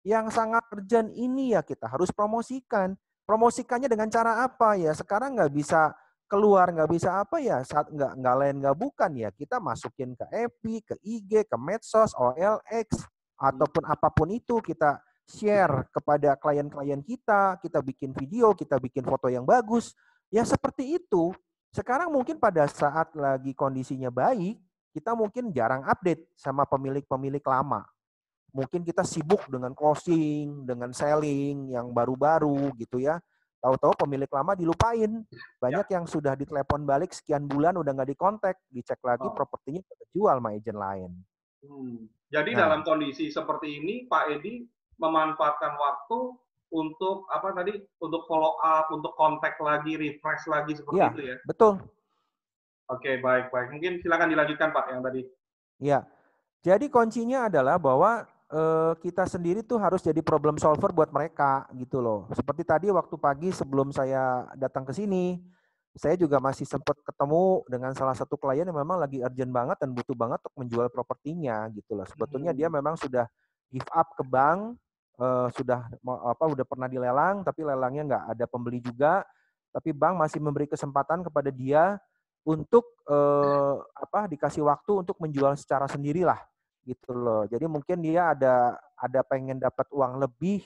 Yang sangat urgent ini ya kita harus promosikan. Promosikannya dengan cara apa ya? Sekarang nggak bisa keluar, nggak bisa apa ya, saat nggak lain nggak bukan ya, kita masukin ke FB, ke IG, ke medsos, OLX, ataupun apapun itu kita share kepada klien-klien kita bikin video, kita bikin foto yang bagus. Ya seperti itu. Sekarang mungkin pada saat lagi kondisinya baik, kita mungkin jarang update sama pemilik-pemilik lama. Mungkin kita sibuk dengan closing, dengan selling yang baru-baru gitu ya. Tahu-tahu pemilik lama dilupain. Ya. Banyak yang sudah ditelepon balik sekian bulan udah nggak dikontak, dicek lagi Oh. propertinya terjual sama agent lain. Jadi Nah, dalam kondisi seperti ini, Pak Edi memanfaatkan waktu untuk apa tadi? Untuk follow up, untuk kontak lagi, refresh lagi seperti iya, itu ya. betul. Oke, baik, baik. Mungkin silakan dilanjutkan Pak yang tadi. Iya. Jadi kuncinya adalah bahwa kita sendiri tuh harus jadi problem solver buat mereka gitu loh. Seperti tadi waktu pagi sebelum saya datang ke sini, saya juga masih sempat ketemu dengan salah satu klien yang memang lagi urgent banget dan butuh banget untuk menjual propertinya gitu loh. Sebetulnya dia Hmm. memang sudah give up ke bank, udah pernah dilelang tapi lelangnya nggak ada pembeli juga, tapi bank masih memberi kesempatan kepada dia untuk dikasih waktu untuk menjual secara sendirilah gitu loh. Jadi mungkin dia ada pengen dapat uang lebih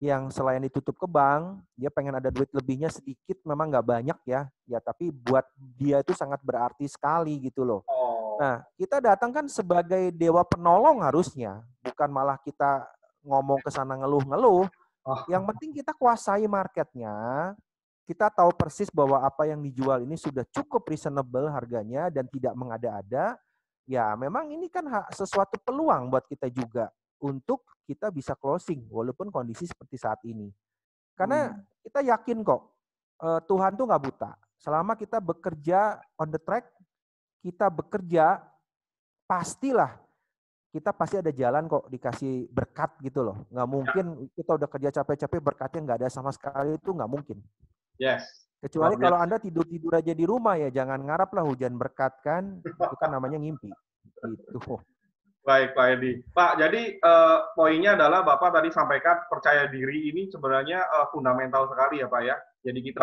yang selain ditutup ke bank, dia pengen ada duit lebihnya sedikit, memang nggak banyak ya, tapi buat dia itu sangat berarti sekali gitu loh. Oh. Nah, kita datang kan sebagai dewa penolong harusnya, bukan malah kita ngomong ke sana ngeluh-ngeluh. Oh. Yang penting kita kuasai marketnya, kita tahu persis bahwa apa yang dijual ini sudah cukup reasonable harganya dan tidak mengada-ada. Ya, memang ini kan sesuatu peluang buat kita juga untuk kita bisa closing walaupun kondisi seperti saat ini. Karena kita yakin kok Tuhan tuh nggak buta. Selama kita bekerja on the track, kita bekerja pastilah kita pasti ada jalan kok dikasih berkat gitu loh. Nggak mungkin kita udah kerja capek-capek berkatnya nggak ada sama sekali, itu nggak mungkin. Yes. Kecuali kalau Anda tidur-tidur aja di rumah ya, jangan ngarap lah hujan berkat kan, itu kan namanya ngimpi. Gitu. Baik, Pak Edi. Pak, jadi poinnya adalah Bapak tadi sampaikan percaya diri ini sebenarnya fundamental sekali ya Pak ya. Jadi kita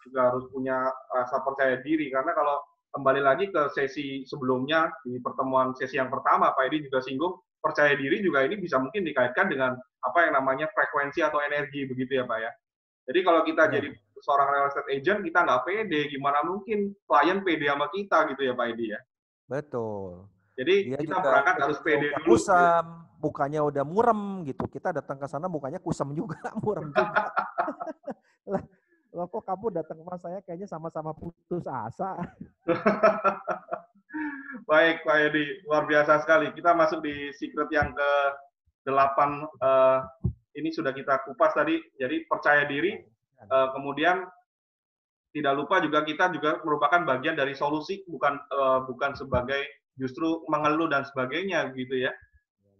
juga harus punya rasa percaya diri, karena kalau kembali lagi ke sesi sebelumnya, di pertemuan sesi yang pertama, Pak Edi juga singgung, percaya diri juga ini bisa mungkin dikaitkan dengan apa yang namanya frekuensi atau energi, begitu ya Pak ya. Jadi kalau kita jadi seorang real estate agent, kita nggak pede, gimana mungkin klien pede sama kita gitu ya Pak Edi ya. Betul. Jadi dia kita juga berangkat harus pede dulu. Kusam, mukanya udah murem gitu. Kita datang ke sana mukanya kusam juga, murem juga. Lah kok kamu datang ke saya kayaknya sama-sama putus asa. Baik, Pak Edi, luar biasa sekali. Kita masuk di secret yang ke-8. Ini sudah kita kupas tadi. Jadi percaya diri, kemudian tidak lupa juga kita juga merupakan bagian dari solusi, bukan sebagai justru mengeluh dan sebagainya gitu ya.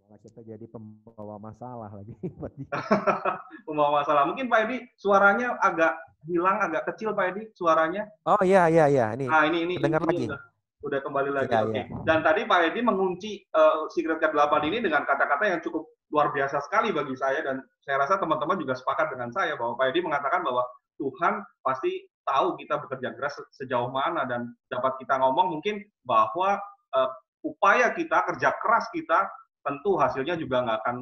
Malah kita jadi pembawa masalah lagi. Pembawa masalah. Mungkin Pak Edi suaranya agak hilang, agak kecil Pak Edi suaranya. Oh iya. Ini. Nah, ini lagi. Udah kembali lagi. Ya, Oke. Dan tadi Pak Edi mengunci secret ke-8 ini dengan kata-kata yang cukup luar biasa sekali bagi saya, dan saya rasa teman-teman juga sepakat dengan saya bahwa Pak Edi mengatakan bahwa Tuhan pasti tahu kita bekerja keras sejauh mana, dan dapat kita ngomong mungkin bahwa upaya kita, kerja keras kita, tentu hasilnya juga nggak akan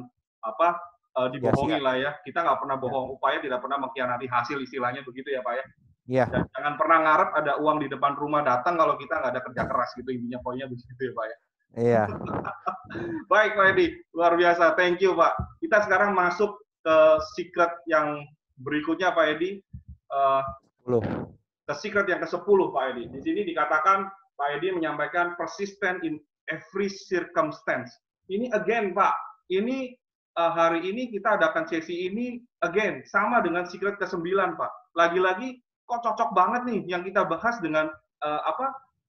dibohongi lah ya. Kita nggak pernah bohong, upaya tidak pernah mengkhianati hasil, istilahnya begitu ya Pak ya. Iya. Dan jangan pernah ngarep ada uang di depan rumah datang kalau kita nggak ada kerja keras gitu, intinya poinnya begitu ya Pak ya. Iya. Baik Pak Edi, luar biasa, thank you Pak. Kita sekarang masuk ke secret yang berikutnya Pak Edi. Ke secret yang ke-10 Pak Edi. Di sini dikatakan Pak Edi menyampaikan persistent in every circumstance. Ini again Pak, ini hari ini kita adakan sesi ini again sama dengan secret ke-9 Pak. Lagi-lagi kok cocok banget nih yang kita bahas dengan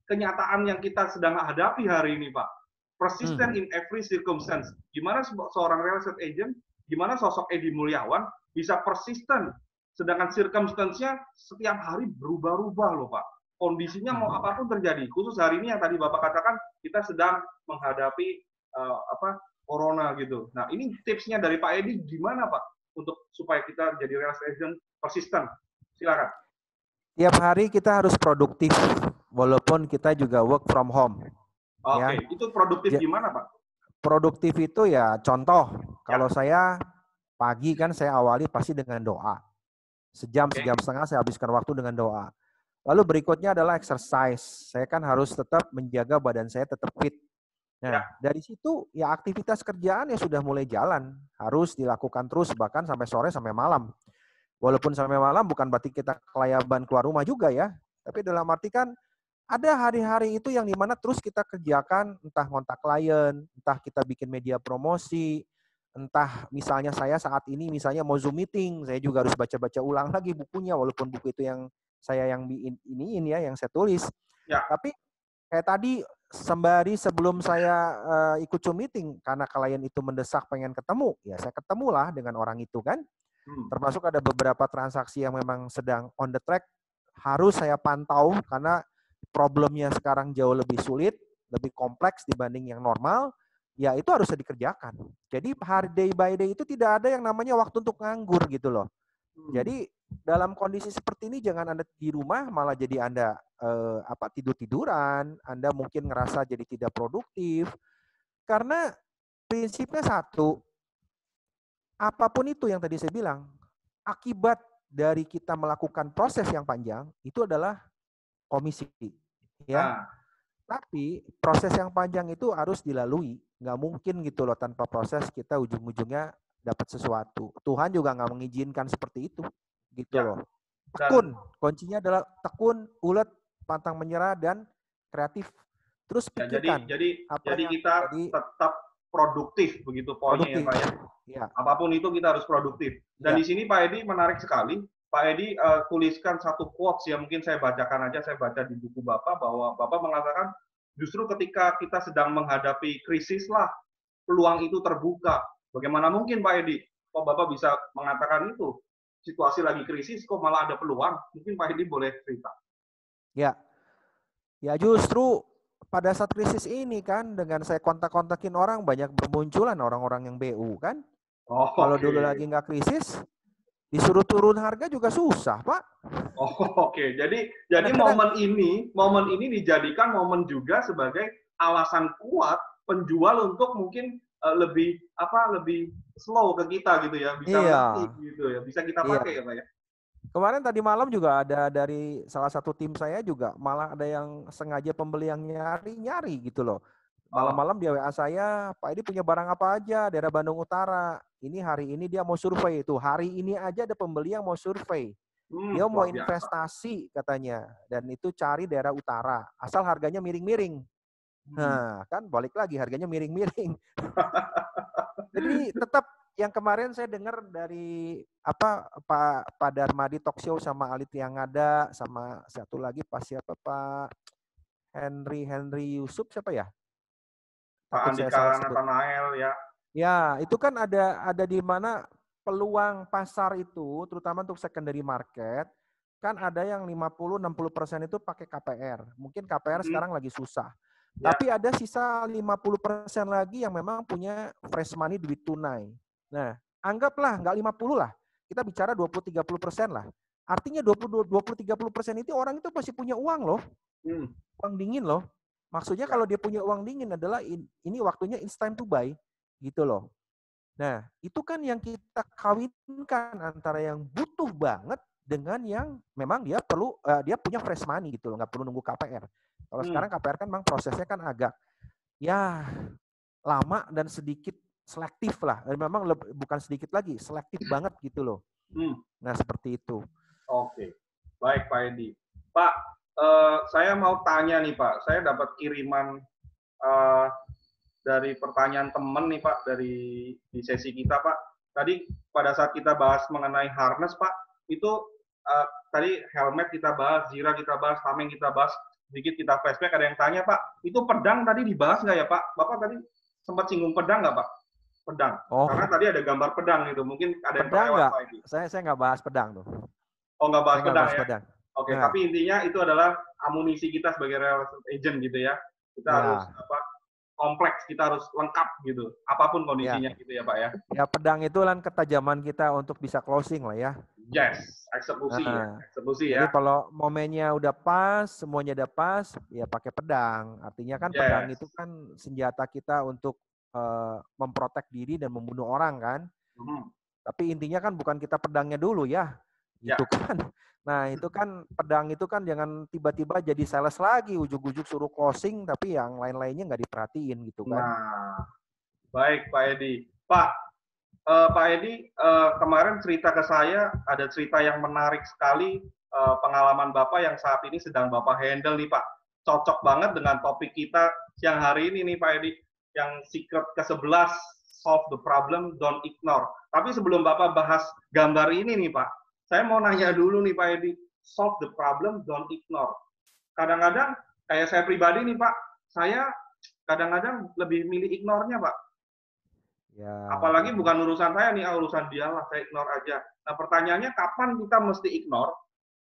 kenyataan yang kita sedang hadapi hari ini Pak. Persistent in every circumstance. Gimana seorang real estate agent, gimana sosok Edi Mulyawan bisa persisten, sedangkan circumstance-nya setiap hari berubah-ubah loh Pak. Kondisinya mau apapun terjadi. Khusus hari ini yang tadi Bapak katakan, kita sedang menghadapi corona gitu. Nah, ini tipsnya dari Pak Edi gimana Pak untuk supaya kita jadi real estate agent persisten? Silakan. Tiap hari kita harus produktif, walaupun kita juga work from home. Oke, itu produktif gimana Pak? Produktif itu ya contoh, kalau saya pagi kan saya awali pasti dengan doa. Sejam setengah saya habiskan waktu dengan doa. Lalu berikutnya adalah exercise. Saya kan harus tetap menjaga badan saya tetap fit. Nah, dari situ ya aktivitas kerjaan ya sudah mulai jalan. Harus dilakukan terus bahkan sampai sore sampai malam. Walaupun sampai malam bukan berarti kita kelayaban keluar rumah juga ya. Tapi dalam arti kan ada hari-hari itu yang dimana terus kita kerjakan, entah kontak klien, entah kita bikin media promosi, entah misalnya saya saat ini misalnya mau Zoom meeting, saya juga harus baca-baca ulang lagi bukunya, walaupun buku itu yang saya yang yang saya tulis. Tapi kayak tadi sembari sebelum saya ikut Zoom meeting, karena klien itu mendesak pengen ketemu, ya saya ketemulah dengan orang itu kan. Termasuk ada beberapa transaksi yang memang sedang on the track, harus saya pantau karena problemnya sekarang jauh lebih sulit, lebih kompleks dibanding yang normal, ya itu harus dikerjakan. Jadi day by day itu tidak ada yang namanya waktu untuk nganggur gitu loh. Jadi dalam kondisi seperti ini jangan Anda di rumah malah jadi Anda tidur-tiduran, Anda mungkin ngerasa jadi tidak produktif. Karena prinsipnya satu, apapun itu yang tadi saya bilang, akibat dari kita melakukan proses yang panjang itu adalah komisi, ya. Nah, Tapi proses yang panjang itu harus dilalui. Nggak mungkin gitu loh tanpa proses kita ujung-ujungnya dapat sesuatu. Tuhan juga nggak mengizinkan seperti itu. Gitu ya. loh. Dan Tekun. Kuncinya adalah tekun, ulet, pantang menyerah, dan kreatif. Terus ya, jadi pikirkan jadi apa jadi yang kita jadi tetap produktif begitu poinnya ya produktif. Pak ya. Ya, Apapun itu kita harus produktif. Dan ya. di sini Pak Edi menarik sekali. Pak Edi tuliskan satu quotes ya, mungkin saya bacakan aja, saya baca di buku Bapak bahwa Bapak mengatakan justru ketika kita sedang menghadapi krisis lah peluang itu terbuka. Bagaimana mungkin Pak Edi? Kok Bapak bisa mengatakan itu? Situasi lagi krisis kok malah ada peluang? Mungkin Pak Edi boleh cerita. Ya, ya justru pada saat krisis ini kan dengan saya kontak-kontakin orang banyak bermunculan orang-orang yang BU kan. Oh, Kalau oke. dulu lagi nggak krisis, disuruh turun harga juga susah, Pak. Oh, oke. Jadi Kadang-kadang, momen ini dijadikan momen juga sebagai alasan kuat penjual untuk mungkin lebih slow ke kita gitu ya, bisa iya, ngetik gitu ya, bisa kita pakai iya. ya Pak ya. Kemarin tadi malam juga ada dari salah satu tim saya juga, malah ada yang sengaja pembeli yang nyari-nyari gitu loh. Oh, Malam-malam dia WA saya, Pak ini punya barang apa aja daerah Bandung Utara. Ini hari ini dia mau survei itu. Hari ini aja ada pembeli yang mau survei. Dia mau luar biasa. investasi katanya. Dan itu cari daerah utara. Asal harganya miring-miring. Hmm. Nah, kan balik lagi harganya miring-miring. Jadi tetap yang kemarin saya dengar dari Pak Darmadi Talk Show sama Alit yang ada sama satu lagi Pak siapa Pak Henry Yusuf siapa ya? Pak Takut saya Andika salah sebut. Nathanael ya. Ya, itu kan ada di mana peluang pasar itu terutama untuk secondary market kan ada yang 50-60% itu pakai KPR. Mungkin KPR Hmm. sekarang lagi susah. Ya. Tapi ada sisa 50% lagi yang memang punya fresh money duit tunai. Nah, anggaplah nggak 50 lah. Kita bicara 20-30% lah. Artinya 20-30% itu orang itu pasti punya uang loh. Hmm. Uang dingin loh. Maksudnya Ya. kalau dia punya uang dingin adalah ini waktunya it's time to buy gitu loh. Nah, itu kan yang kita kawinkan antara yang butuh banget dengan yang memang dia perlu dia punya fresh money gitu loh, nggak perlu nunggu KPR. Kalau sekarang Hmm. KPR kan memang prosesnya kan agak ya lama dan sedikit selektif lah. Memang bukan sedikit lagi, selektif banget gitu loh. Hmm. Nah, seperti itu. Oke. Baik Pak Edi. Pak, saya mau tanya nih Pak. Saya dapat kiriman eh, dari pertanyaan teman nih Pak dari di sesi kita Pak. Tadi pada saat kita bahas mengenai harness Pak, itu tadi helmet kita bahas, zira kita bahas, tameng kita bahas, sedikit kita flashback ada yang tanya Pak, itu pedang tadi dibahas nggak ya Pak? Bapak tadi sempat singgung pedang nggak Pak? Pedang. Karena Oh, tadi ada gambar pedang itu, mungkin ada yang pedang terlewat nggak? Pak ini. Saya nggak bahas pedang tuh. Oh nggak Saya bahas nggak pedang bahas ya? pedang. Oke, Nggak. tapi intinya itu adalah amunisi kita sebagai real estate agent gitu ya. Kita harus Ya, kompleks, kita harus lengkap gitu. Apapun ya. kondisinya gitu ya Pak ya. Ya pedang itu kan ketajaman kita untuk bisa closing lah ya. Yes, eksekusi ya, Nah, eksekusi jadi ya. kalau momennya udah pas, semuanya udah pas, ya pakai pedang. Artinya kan pedang Yes. itu kan senjata kita untuk memprotek diri dan membunuh orang kan. Hmm. Tapi intinya kan bukan kita pedangnya dulu ya, Ya. gitu kan. Nah itu kan pedang itu kan jangan tiba-tiba jadi sales lagi, ujuk-ujuk suruh closing, tapi yang lain-lainnya nggak diperhatiin gitu kan. Nah, baik Pak Edi. Pak Edi, kemarin cerita ke saya, ada cerita yang menarik sekali, pengalaman Bapak yang saat ini sedang Bapak handle nih Pak. Cocok banget dengan topik kita siang hari ini nih Pak Edi, yang secret ke-11, solve the problem, don't ignore. Tapi sebelum Bapak bahas gambar ini nih Pak, saya mau nanya dulu nih Pak Edi, solve the problem, don't ignore. Kadang-kadang, kayak saya pribadi nih Pak, saya kadang-kadang lebih milih ignore-nya Pak. Ya, Apalagi ya. bukan urusan saya nih, urusan dia lah, saya ignore aja. Nah pertanyaannya kapan kita mesti ignore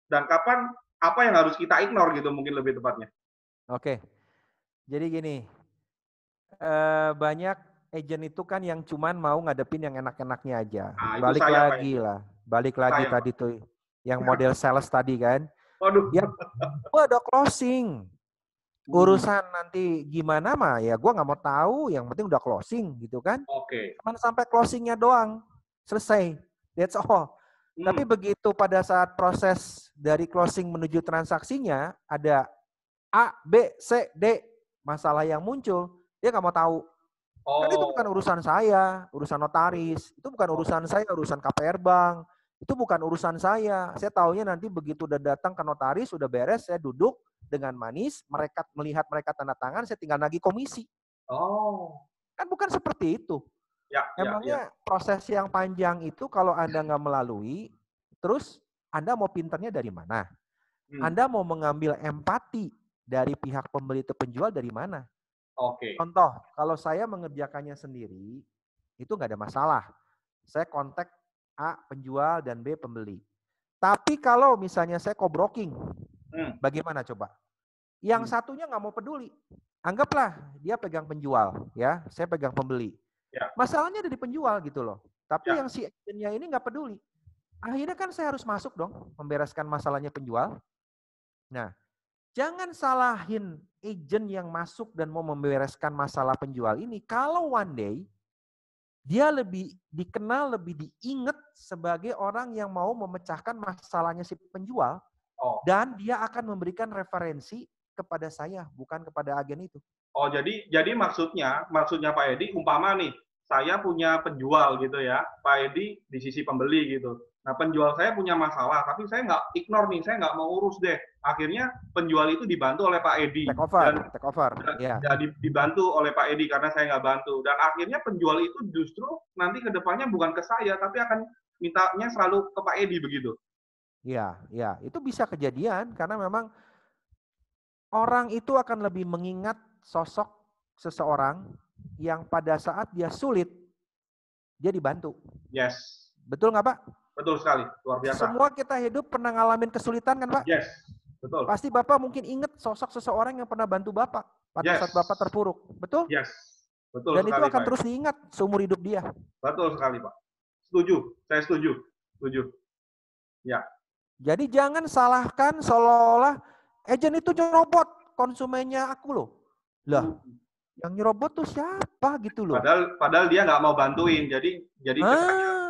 dan kapan apa yang harus kita ignore gitu mungkin lebih tepatnya. Oke, jadi gini, banyak agent itu kan yang cuman mau ngadepin yang enak-enaknya aja. Nah itu Balik saya Pak lagi Edi, lah, balik lagi saya Pak. tadi tuh yang model sales tadi kan. Waduh. Ya, gua ada closing. Hmm, Urusan nanti gimana mah ya gua nggak mau tahu, yang penting udah closing gitu kan. Oke. Cuman sampai closingnya doang. selesai. That's all. Tapi begitu pada saat proses dari closing menuju transaksinya, ada A, B, C, D, masalah yang muncul, dia nggak mau tahu. Kan itu bukan urusan saya, urusan notaris. Itu bukan urusan saya, urusan KPR Bank. Itu bukan urusan saya. Saya taunya nanti begitu udah datang ke notaris, udah beres, saya duduk dengan manis, mereka melihat mereka tanda tangan, saya tinggal nagih komisi. Kan bukan seperti itu. Emangnya proses yang panjang itu kalau Anda nggak melalui, terus Anda mau pinternya dari mana? Anda mau mengambil empati dari pihak pembeli atau penjual dari mana? Contoh, kalau saya mengerjakannya sendiri, itu nggak ada masalah. Saya kontak A, penjual, dan B, pembeli. Tapi kalau misalnya saya co-broking, bagaimana coba? Yang satunya nggak mau peduli. Anggaplah dia pegang penjual, ya, saya pegang pembeli. Masalahnya ada di penjual gitu loh. Tapi yang si agentnya ini nggak peduli. Akhirnya kan saya harus masuk dong, membereskan masalahnya penjual. Nah, jangan salahin agent yang masuk dan mau membereskan masalah penjual ini. Kalau one day, dia lebih dikenal, lebih diingat sebagai orang yang mau memecahkan masalahnya si penjual. Dan dia akan memberikan referensi kepada saya, bukan kepada agen itu. Jadi maksudnya Pak Edi, umpama nih, saya punya penjual gitu ya, Pak Edi di sisi pembeli gitu. Nah, penjual saya punya masalah, tapi saya nggak ignore nih, saya nggak mau urus deh. Akhirnya penjual itu dibantu oleh Pak Edi. Take over. Dibantu oleh Pak Edi karena saya nggak bantu. Dan akhirnya penjual itu justru nanti ke depannya bukan ke saya, tapi akan mintanya selalu ke Pak Edi begitu. Iya, itu bisa kejadian karena memang orang itu akan lebih mengingat sosok seseorang yang pada saat dia sulit, dia dibantu. Yes. Betul nggak Pak? Betul sekali, luar biasa. Semua kita hidup pernah ngalamin kesulitan kan Pak? Yes, betul. Pasti Bapak mungkin ingat sosok seseorang yang pernah bantu Bapak pada saat Bapak terpuruk. Betul? Yes, betul. Dan sekali, itu akan Pak. Terus diingat seumur hidup dia. Betul sekali Pak. Setuju, saya setuju. Ya. Jadi jangan salahkan seolah-olah agent itu nyerobot konsumennya aku loh. Lah, yang nyerobot tuh siapa gitu loh. Padahal dia nggak mau bantuin, jadi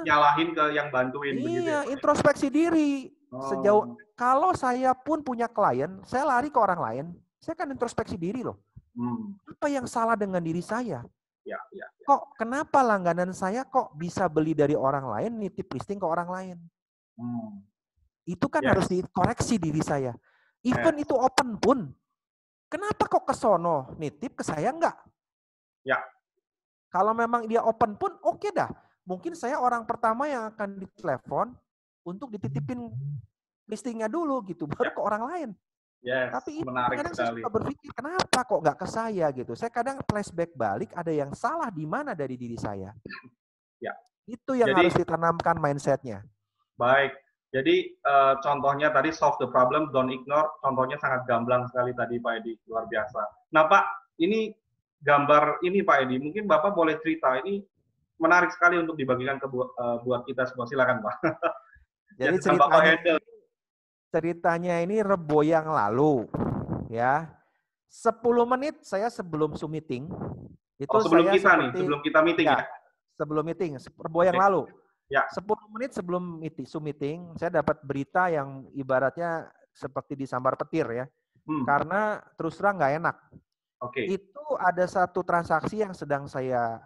nyalahin ke yang bantuin. Iya, begitu ya, introspeksi diri. Sejauh kalau saya pun punya klien, saya lari ke orang lain, saya kan introspeksi diri loh. Apa yang salah dengan diri saya? Ya. Kok kenapa langganan saya kok bisa beli dari orang lain, nitip listing ke orang lain? Itu kan harus dikoreksi diri saya. Even itu open pun, kenapa kok ke sono nitip ke saya enggak? Ya. Kalau memang dia open pun, oke dah. Mungkin saya orang pertama yang akan ditelepon untuk dititipin listingnya dulu gitu, baru ke orang lain. Yes, tapi itu menarik kadang sekali. Saya suka berpikir, kenapa kok nggak ke saya gitu? Saya kadang flashback balik, ada yang salah di mana dari diri saya. Ya. Itu yang harus ditanamkan mindset-nya. Baik. Jadi contohnya tadi solve the problem, don't ignore. Contohnya sangat gamblang sekali tadi Pak Edi, luar biasa. Nah Pak, ini gambar ini Pak Edi, mungkin Bapak boleh cerita, ini menarik sekali untuk dibagikan ke buat kita semua. Silakan Pak. Jadi ceritanya ini Rebo yang lalu, ya. 10 menit saya sebelum Zoom meeting, itu sebelum kita meeting ya. Sebelum meeting, Rebo yang lalu. Ya. 10 menit sebelum Zoom meeting, saya dapat berita yang ibaratnya seperti disambar petir ya. Karena terus terang nggak enak. Itu ada satu transaksi yang sedang saya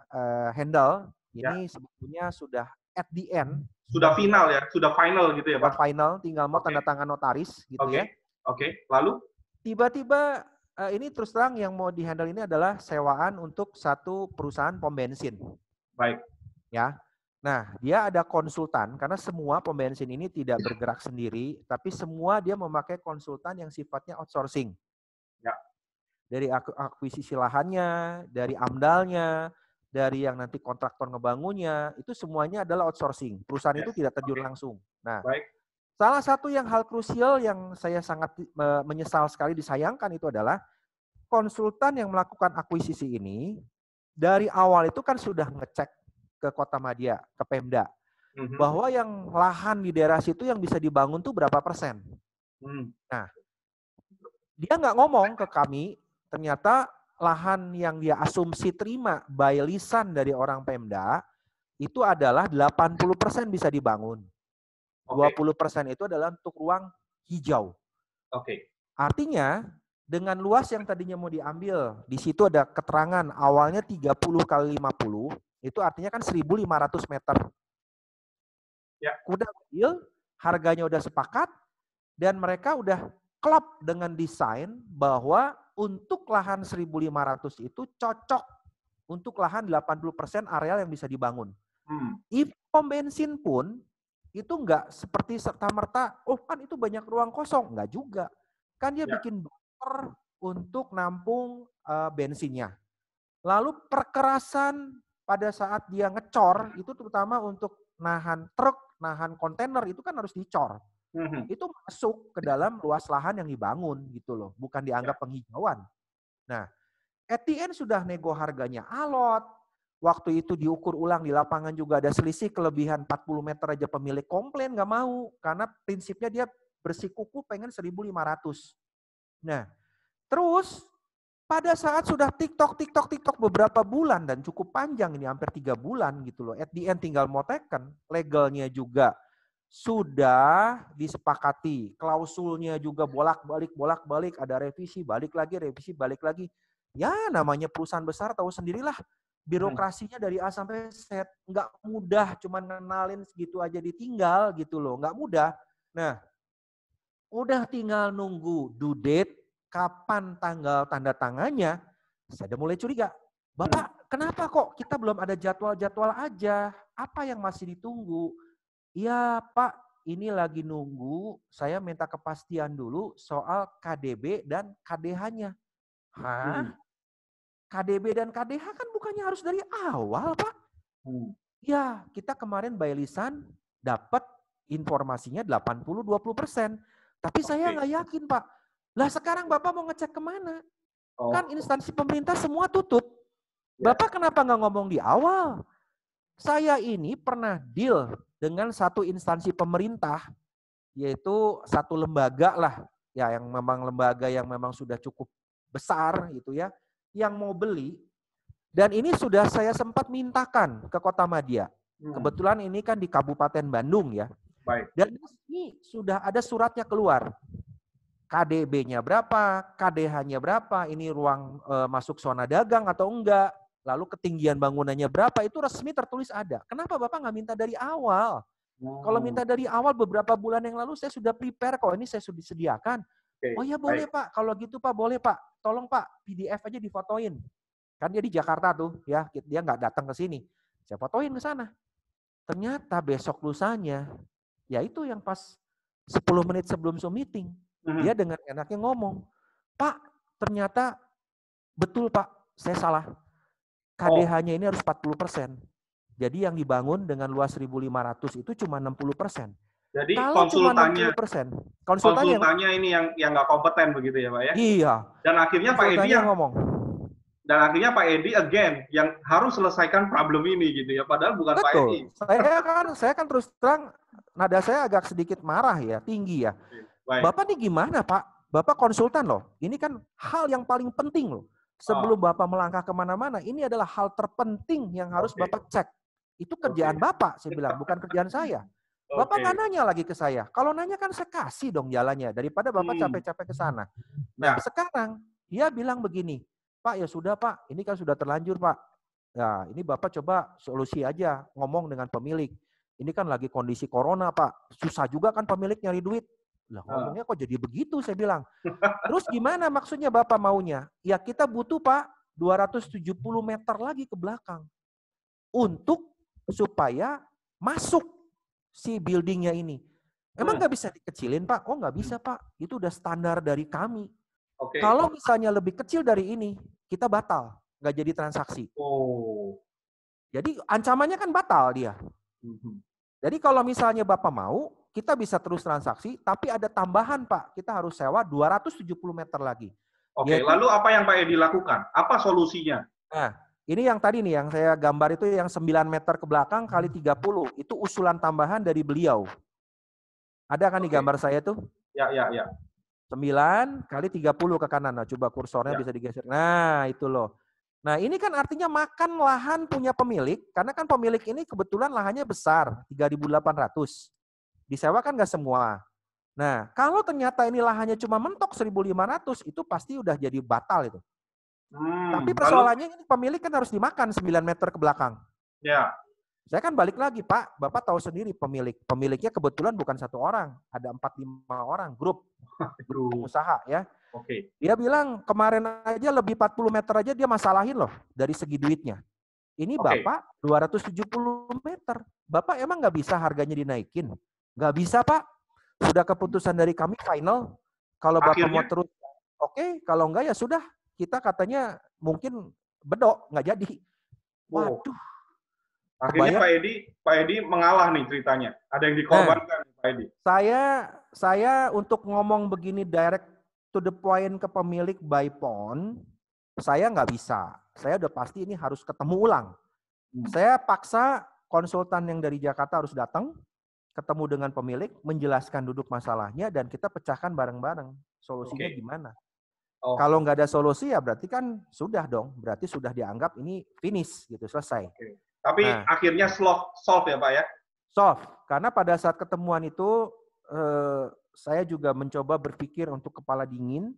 handle. Ini sebetulnya sudah at the end. Sudah final ya, sudah final gitu ya Pak? Final, tinggal mau tanda tangan notaris gitu ya. Lalu? Tiba-tiba ini terus terang yang mau di-handle ini adalah sewaan untuk satu perusahaan pom bensin. Baik. Ya. Nah, dia ada konsultan, karena semua pom bensin ini tidak bergerak sendiri, tapi semua dia memakai konsultan yang sifatnya outsourcing. Ya. Dari akuisisi lahannya, dari amdalnya, dari yang nanti kontraktor ngebangunnya, itu semuanya adalah outsourcing. Perusahaan itu tidak terjun langsung. Nah, salah satu yang hal krusial yang saya sangat menyesal sekali disayangkan itu adalah konsultan yang melakukan akuisisi ini, dari awal itu kan sudah ngecek ke Kota Madya, ke Pemda, bahwa yang lahan di daerah situ yang bisa dibangun tuh berapa persen. Nah, dia nggak ngomong ke kami, ternyata lahan yang dia asumsi terima by lisan dari orang Pemda, itu adalah 80% bisa dibangun. Oke. 20% itu adalah untuk ruang hijau. Oke. Artinya, dengan luas yang tadinya mau diambil, di situ ada keterangan awalnya 30 kali 50, itu artinya kan 1.500 meter. Ya. Udah deal, harganya udah sepakat, dan mereka udah klop dengan desain bahwa untuk lahan 1.500 itu cocok untuk lahan 80% areal yang bisa dibangun. Pom bensin pun itu enggak seperti serta-merta, oh kan itu banyak ruang kosong. Enggak juga. Kan dia bikin bunker untuk nampung bensinnya. Lalu perkerasan pada saat dia ngecor, itu terutama untuk nahan truk, nahan kontainer, itu kan harus dicor. Itu masuk ke dalam luas lahan yang dibangun gitu loh. Bukan dianggap penghijauan. Nah, at the end sudah nego harganya alot. Waktu itu diukur ulang di lapangan juga ada selisih kelebihan 40 meter aja pemilik komplain nggak mau. Karena prinsipnya dia bersikuku pengen 1.500. Nah, terus pada saat sudah TikTok beberapa bulan dan cukup panjang ini hampir 3 bulan gitu loh. At the end tinggal mau teken, legalnya juga sudah disepakati. Klausulnya juga bolak-balik, ada revisi, balik lagi. Ya namanya perusahaan besar tahu sendirilah. Birokrasinya dari A sampai Z. Nggak mudah, cuman ngenalin segitu aja ditinggal gitu loh. Nggak mudah. Nah, udah tinggal nunggu due date, kapan tanggal tanda tangannya, saya udah mulai curiga. Bapak, kenapa kok kita belum ada jadwal-jadwal aja? Apa yang masih ditunggu? Iya Pak, ini lagi nunggu, saya minta kepastian dulu soal KDB dan KDH-nya. Hah? KDB dan KDH kan bukannya harus dari awal, Pak? Ya, kita kemarin by lisan dapat informasinya 80-20%. Tapi saya nggak yakin, Pak. Lah sekarang Bapak mau ngecek kemana? Kan instansi pemerintah semua tutup. Bapak kenapa nggak ngomong di awal? Saya ini pernah deal dengan satu instansi pemerintah, yaitu satu lembaga lah, ya yang memang lembaga yang memang sudah cukup besar gitu ya, yang mau beli. Dan ini sudah saya sempat mintakan ke Kota Madia. Kebetulan ini kan di Kabupaten Bandung ya. Baik. Dan ini sudah ada suratnya keluar. KDB-nya berapa, KDH-nya berapa, ini ruang masuk zona dagang atau enggak, lalu ketinggian bangunannya berapa, itu resmi tertulis ada. Kenapa Bapak nggak minta dari awal? Kalau minta dari awal beberapa bulan yang lalu saya sudah prepare kok, ini saya sudah disediakan. Oh ya boleh Pak, kalau gitu Pak boleh Pak, tolong Pak PDF aja difotoin. Kan dia di Jakarta tuh, ya dia nggak datang ke sini. Saya fotoin ke sana. Ternyata besok lusanya, ya itu yang pas 10 menit sebelum Zoom meeting, dia dengan enaknya ngomong, Pak ternyata betul Pak, saya salah. KDH-nya ini harus 40%. Jadi yang dibangun dengan luas 1.500 itu cuma 60%. Jadi kalau cuma 60%, konsultannya ini yang nggak kompeten begitu ya Pak ya? Iya. Dan akhirnya Pak Edi yang ngomong. Dan akhirnya Pak Edi again yang harus selesaikan problem ini gitu ya, padahal bukan Pak Edi. Saya kan terus terang nada saya agak sedikit marah ya, tinggi ya. Baik. Bapak nih gimana Pak? Bapak konsultan loh. Ini kan hal yang paling penting loh. Sebelum Bapak melangkah kemana-mana, ini adalah hal terpenting yang harus Bapak cek. Itu kerjaan Bapak, saya bilang, bukan kerjaan saya. Bapak nggak nanya lagi ke saya. Kalau nanya kan saya kasih dong jalannya, daripada Bapak capek-capek ke sana. Nah sekarang dia bilang begini, Pak ya sudah Pak, ini kan sudah terlanjur Pak. Ya ini Bapak coba solusi aja, ngomong dengan pemilik. Ini kan lagi kondisi corona Pak, susah juga kan pemilik nyari duit. Lah ngomongnya kok jadi begitu, saya bilang. Terus gimana maksudnya Bapak maunya? Ya kita butuh Pak 270 meter lagi ke belakang. Untuk supaya masuk si buildingnya ini. Emang nggak bisa dikecilin Pak? Oh nggak bisa Pak, itu udah standar dari kami. Kalau misalnya lebih kecil dari ini, kita batal, nggak jadi transaksi. Jadi ancamannya kan batal dia. Jadi kalau misalnya Bapak mau, kita bisa terus transaksi, tapi ada tambahan Pak, kita harus sewa 270 meter lagi. Lalu apa yang Pak Edi lakukan? Apa solusinya? Nah, ini yang tadi nih, yang saya gambar itu yang 9 meter ke belakang kali 30, itu usulan tambahan dari beliau. Ada kan di gambar saya tuh? Ya. 9 kali 30 ke kanan. Nah, coba kursornya bisa digeser. Nah, itu loh. Nah, ini kan artinya makan lahan punya pemilik, karena kan pemilik ini kebetulan lahannya besar, 3.800. Disewa kan nggak semua. Nah, kalau ternyata ini lahannya cuma mentok 1.500, itu pasti udah jadi batal itu. Tapi Lalu, persoalannya ini pemilik kan harus dimakan 9 meter ke belakang. ya, Saya kan balik lagi, Pak. Bapak tahu sendiri pemilik. Pemiliknya kebetulan bukan satu orang, ada 4-5 orang, grup pengusaha ya. Oke. Dia bilang kemarin aja lebih 40 meter aja dia masalahin loh dari segi duitnya. Ini Oke. Bapak 270 meter. Bapak emang nggak bisa harganya dinaikin? Nggak bisa, Pak. Sudah keputusan dari kami final. Kalau Bapak mau Akhirnya, terus, oke. Kalau enggak ya sudah. Kita katanya mungkin bedok, nggak jadi. wow. Waduh, Akhirnya kebayang. Pak Edi mengalah nih ceritanya. Ada yang Nah, dikorbankan Pak Edi. saya untuk ngomong begini direct to the point ke pemilik by phone, saya nggak bisa. Saya udah pasti ini harus ketemu ulang. Saya paksa konsultan yang dari Jakarta harus datang, ketemu dengan pemilik, menjelaskan duduk masalahnya, dan kita pecahkan bareng-bareng. Solusinya gimana? Kalau nggak ada solusi ya berarti kan sudah dong. Berarti sudah dianggap ini finish gitu, selesai. Tapi Nah, akhirnya solve ya Pak ya? solve. Karena pada saat ketemuan itu, saya juga mencoba berpikir untuk kepala dingin.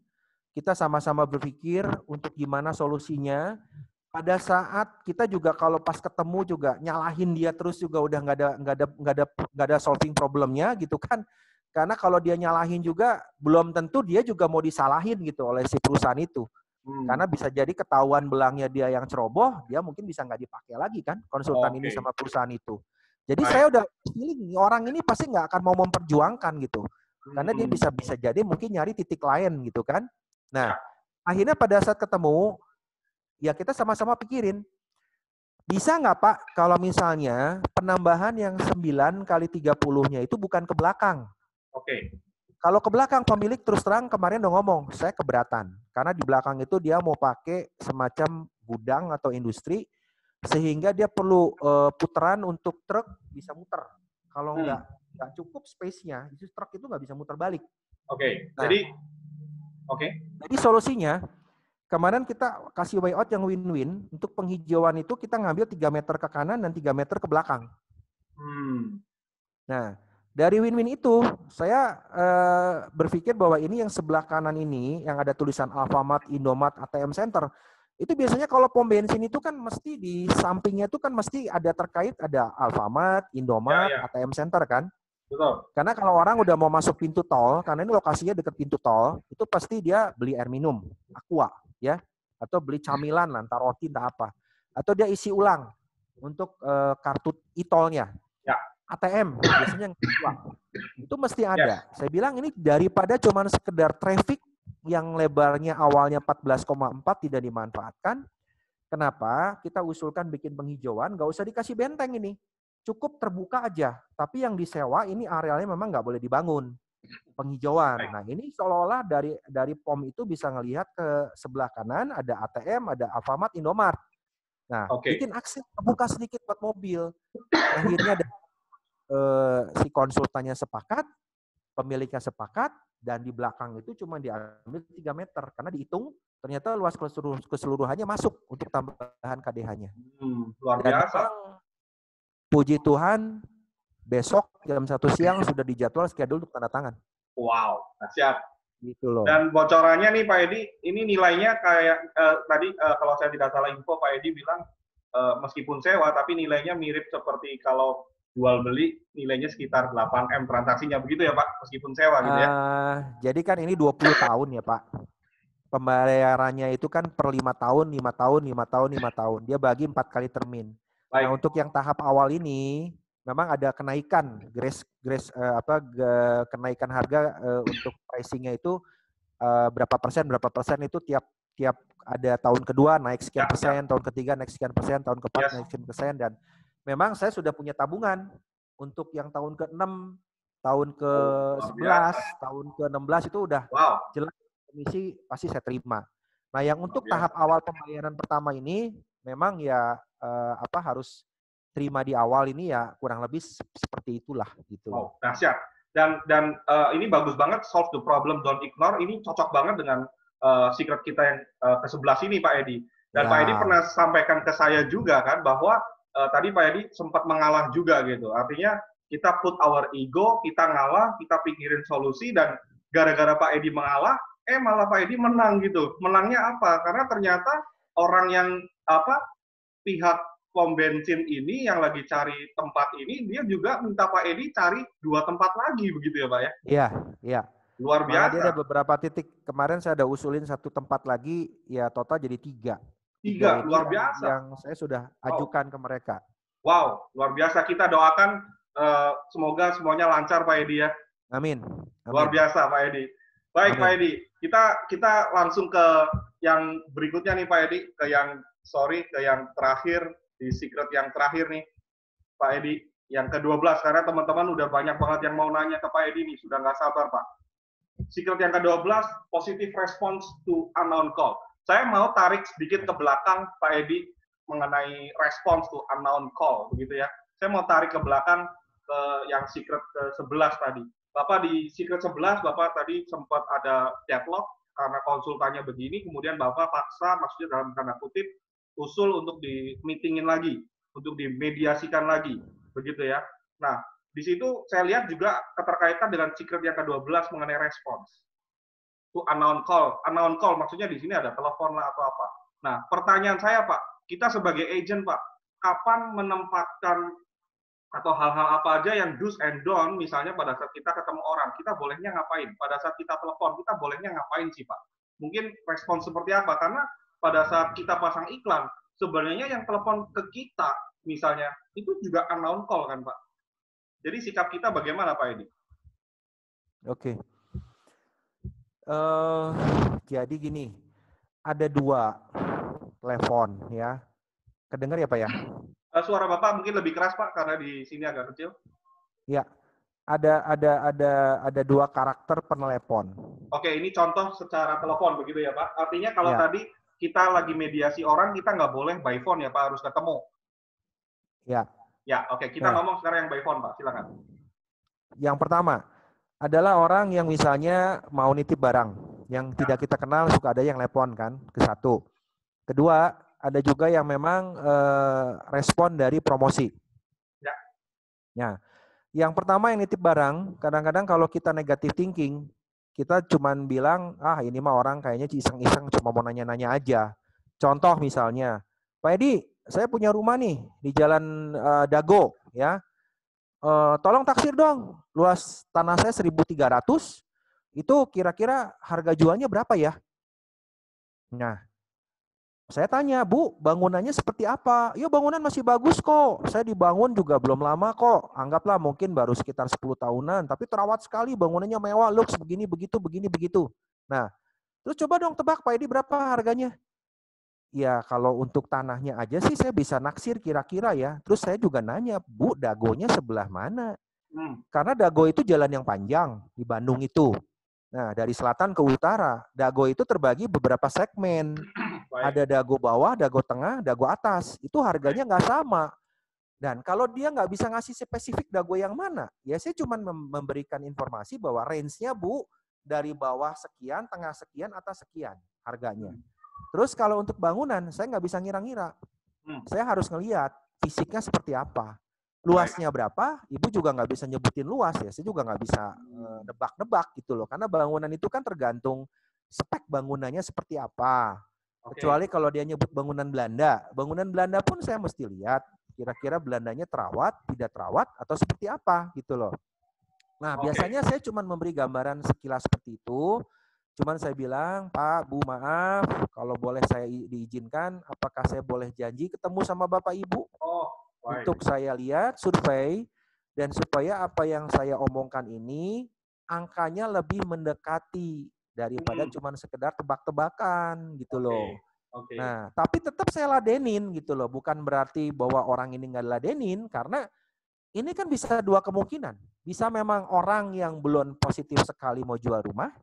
Kita sama-sama berpikir untuk gimana solusinya. Pada saat kita juga kalau pas ketemu juga nyalahin dia terus juga udah nggak ada solving problemnya gitu kan. Karena kalau dia nyalahin juga belum tentu dia juga mau disalahin gitu oleh si perusahaan itu. Karena bisa jadi ketahuan belangnya dia yang ceroboh, dia mungkin bisa nggak dipakai lagi kan konsultan ini sama perusahaan itu. Jadi saya udah feeling orang ini pasti nggak akan mau memperjuangkan gitu. Karena dia bisa jadi mungkin nyari titik lain gitu kan. Nah, akhirnya pada saat ketemu, ya kita sama-sama pikirin, bisa nggak Pak kalau misalnya penambahan yang 9 kali 30-nya itu bukan ke belakang. Kalau ke belakang pemilik terus terang kemarin udah ngomong, saya keberatan. Karena di belakang itu dia mau pakai semacam gudang atau industri, sehingga dia perlu putaran untuk truk bisa muter. Kalau nggak cukup space-nya, itu truk itu nggak bisa muter balik. Nah, jadi solusinya, kemarin kita kasih way out yang win-win. Untuk penghijauan itu kita ngambil 3 meter ke kanan dan 3 meter ke belakang. Nah, dari win-win itu, saya berpikir bahwa ini yang sebelah kanan ini, yang ada tulisan Alfamart, Indomart, ATM Center, itu biasanya kalau pom bensin itu kan mesti di sampingnya itu kan mesti ada terkait, ada Alfamart, Indomart, ATM Center kan. Betul. Karena kalau orang udah mau masuk pintu tol, karena ini lokasinya dekat pintu tol, itu pasti dia beli air minum, aqua, ya, atau beli camilan, entah roti, entah apa. Atau dia isi ulang untuk kartu e-tolnya. ATM biasanya itu mesti ada. Saya bilang ini daripada cuma sekedar traffic yang lebarnya awalnya 14,4 tidak dimanfaatkan. Kenapa? Kita usulkan bikin penghijauan, nggak usah dikasih benteng ini. Cukup terbuka aja. Tapi yang disewa ini arealnya memang nggak boleh dibangun. Penghijauan. Nah ini seolah-olah dari POM itu bisa ngelihat ke sebelah kanan ada ATM, ada Alfamart, Indomart. Nah, bikin akses terbuka sedikit buat mobil. Akhirnya ada si konsultannya sepakat, pemiliknya sepakat, dan di belakang itu cuma diambil 3 meter. Karena dihitung, ternyata luas keseluruhannya masuk untuk tambahan KDH-nya. Luar biasa. Dan puji Tuhan, besok jam 1 siang sudah dijadwal schedule untuk tanda tangan. Wow, siap. Gitu loh. Dan bocorannya nih Pak Edi, ini nilainya kayak tadi kalau saya tidak salah info Pak Edi bilang meskipun sewa tapi nilainya mirip seperti kalau jual beli nilainya sekitar 8M transaksinya begitu ya Pak, meskipun sewa gitu ya. Jadi kan ini 20 tahun ya Pak. Pembayarannya itu kan per 5 tahun, 5 tahun, 5 tahun, 5 tahun. Dia bagi 4 kali termin. Nah, untuk yang tahap awal ini memang ada kenaikan kenaikan harga untuk pricing-nya itu berapa persen itu tiap ada tahun kedua naik sekian persen, tahun ketiga naik sekian persen, tahun keempat naik sekian persen, dan memang saya sudah punya tabungan untuk yang tahun ke-6, tahun ke-11, tahun ke-16 itu udah jelas komisi pasti saya terima. Nah, yang untuk tahap awal pembayaran pertama ini memang ya harus terima di awal ini ya kurang lebih seperti itulah gitu. Dahsyat. Dan ini bagus banget, solve the problem, don't ignore. Ini cocok banget dengan secret kita yang ke-11 ini Pak Edi. Dan Pak Edi pernah sampaikan ke saya juga kan bahwa tadi Pak Edi sempat mengalah juga gitu. Artinya kita put our ego, kita ngalah, kita pikirin solusi, dan gara-gara Pak Edi mengalah, malah Pak Edi menang gitu. Menangnya apa? Karena ternyata orang yang pihak pom bensin ini yang lagi cari tempat ini, dia juga minta Pak Edi cari 2 tempat lagi begitu ya Pak ya? Iya, iya. Luar Malah dia biasa. ada beberapa titik, kemarin saya ada usulin 1 tempat lagi, ya total jadi 3. 3, ini luar biasa. yang saya sudah ajukan ke mereka. Wow, luar biasa. Kita doakan semoga semuanya lancar Pak Edi ya. Amin. Luar biasa Pak Edi. Baik. Amin. Pak Edi, kita langsung ke yang berikutnya nih Pak Edi, ke yang terakhir, di secret yang terakhir nih Pak Edi, yang ke-12, karena teman-teman udah banyak banget yang mau nanya ke Pak Edi nih, sudah nggak sabar Pak. Secret yang ke-12, positive response to unknown call. Saya mau tarik sedikit ke belakang Pak Edi mengenai response to unknown call, begitu ya. Saya mau tarik ke belakang ke yang secret ke-11 tadi. Bapak di secret 11, Bapak tadi sempat ada deadlock karena konsultannya begini, kemudian Bapak paksa, maksudnya dalam tanda kutip, usul untuk di-meetingin lagi, untuk dimediasikan lagi, begitu ya. Nah, di situ saya lihat juga keterkaitan dengan secret yang ke-12 mengenai response to unknown call. Unknown call maksudnya di sini ada telepon lah atau apa. Nah, pertanyaan saya Pak, kita sebagai agent Pak, kapan menempatkan atau hal-hal apa aja yang do's and don't, misalnya pada saat kita ketemu orang, kita bolehnya ngapain? Pada saat kita telepon, kita bolehnya ngapain sih Pak? Mungkin respon seperti apa? Karena pada saat kita pasang iklan, sebenarnya yang telepon ke kita, misalnya, itu juga unknown call kan Pak? Jadi sikap kita bagaimana Pak Edi? Oke. Jadi gini, ada 2 telepon ya. Kedengar ya Pak ya? Suara Bapak mungkin lebih keras Pak, karena di sini agak kecil. Ya, ada 2 karakter penelepon. Oke, ini contoh secara telepon begitu ya Pak. Artinya kalau tadi kita lagi mediasi orang, kita nggak boleh by phone ya Pak, harus ketemu. Ya. Ya, oke. Kita ngomong sekarang yang by phone Pak, silakan. Yang pertama adalah orang yang misalnya mau nitip barang, yang tidak kita kenal, suka ada yang telepon kan, ke 1. Kedua, ada juga yang memang respon dari promosi. Ya. Nah, yang pertama yang nitip barang, kadang-kadang kalau kita negative thinking, kita cuman bilang, ini mah orang kayaknya iseng-iseng cuma mau nanya-nanya aja. Contoh misalnya, Pak Edi, saya punya rumah nih di Jalan Dago, ya. Tolong taksir dong, luas tanah saya 1.300, itu kira-kira harga jualnya berapa ya? Nah, saya tanya, Bu, bangunannya seperti apa? Ya bangunan masih bagus kok. Saya dibangun juga belum lama kok. Anggaplah mungkin baru sekitar 10 tahunan. Tapi terawat sekali, bangunannya mewah, lux, begini, begitu. Nah, terus coba dong tebak, Pak Edi berapa harganya? Ya kalau untuk tanahnya aja sih saya bisa naksir kira-kira ya. Terus saya juga nanya, Bu, Dagonya sebelah mana? Karena Dago itu jalan yang panjang di Bandung itu. Nah, dari selatan ke utara, Dago itu terbagi beberapa segmen. Ada Dago bawah, Dago tengah, Dago atas. Itu harganya nggak sama. Dan kalau dia nggak bisa ngasih spesifik Dago yang mana, ya saya cuma memberikan informasi bahwa range-nya Bu, dari bawah sekian, tengah sekian, atas sekian harganya. Terus kalau untuk bangunan, saya nggak bisa ngira-ngira. Saya harus ngelihat fisiknya seperti apa. Luasnya berapa, Ibu juga nggak bisa nyebutin luas ya. Saya juga nggak bisa nebak-nebak gitu loh. Karena bangunan itu kan tergantung spek bangunannya seperti apa. Kecuali kalau dia nyebut bangunan Belanda. Bangunan Belanda pun saya mesti lihat kira-kira Belandanya terawat, tidak terawat, atau seperti apa gitu loh. Nah, biasanya saya cuma memberi gambaran sekilas seperti itu. Cuman saya bilang, Pak, Bu, maaf, kalau boleh saya diizinkan, apakah saya boleh janji ketemu sama Bapak Ibu? Untuk saya lihat survei, dan supaya apa yang saya omongkan ini, angkanya lebih mendekati daripada cuma sekedar tebak-tebakan gitu loh. Nah, tapi tetap saya ladenin gitu loh. Bukan berarti bahwa orang ini nggak ladenin, karena ini kan bisa 2 kemungkinan. Bisa memang orang yang belum positif sekali mau jual rumah,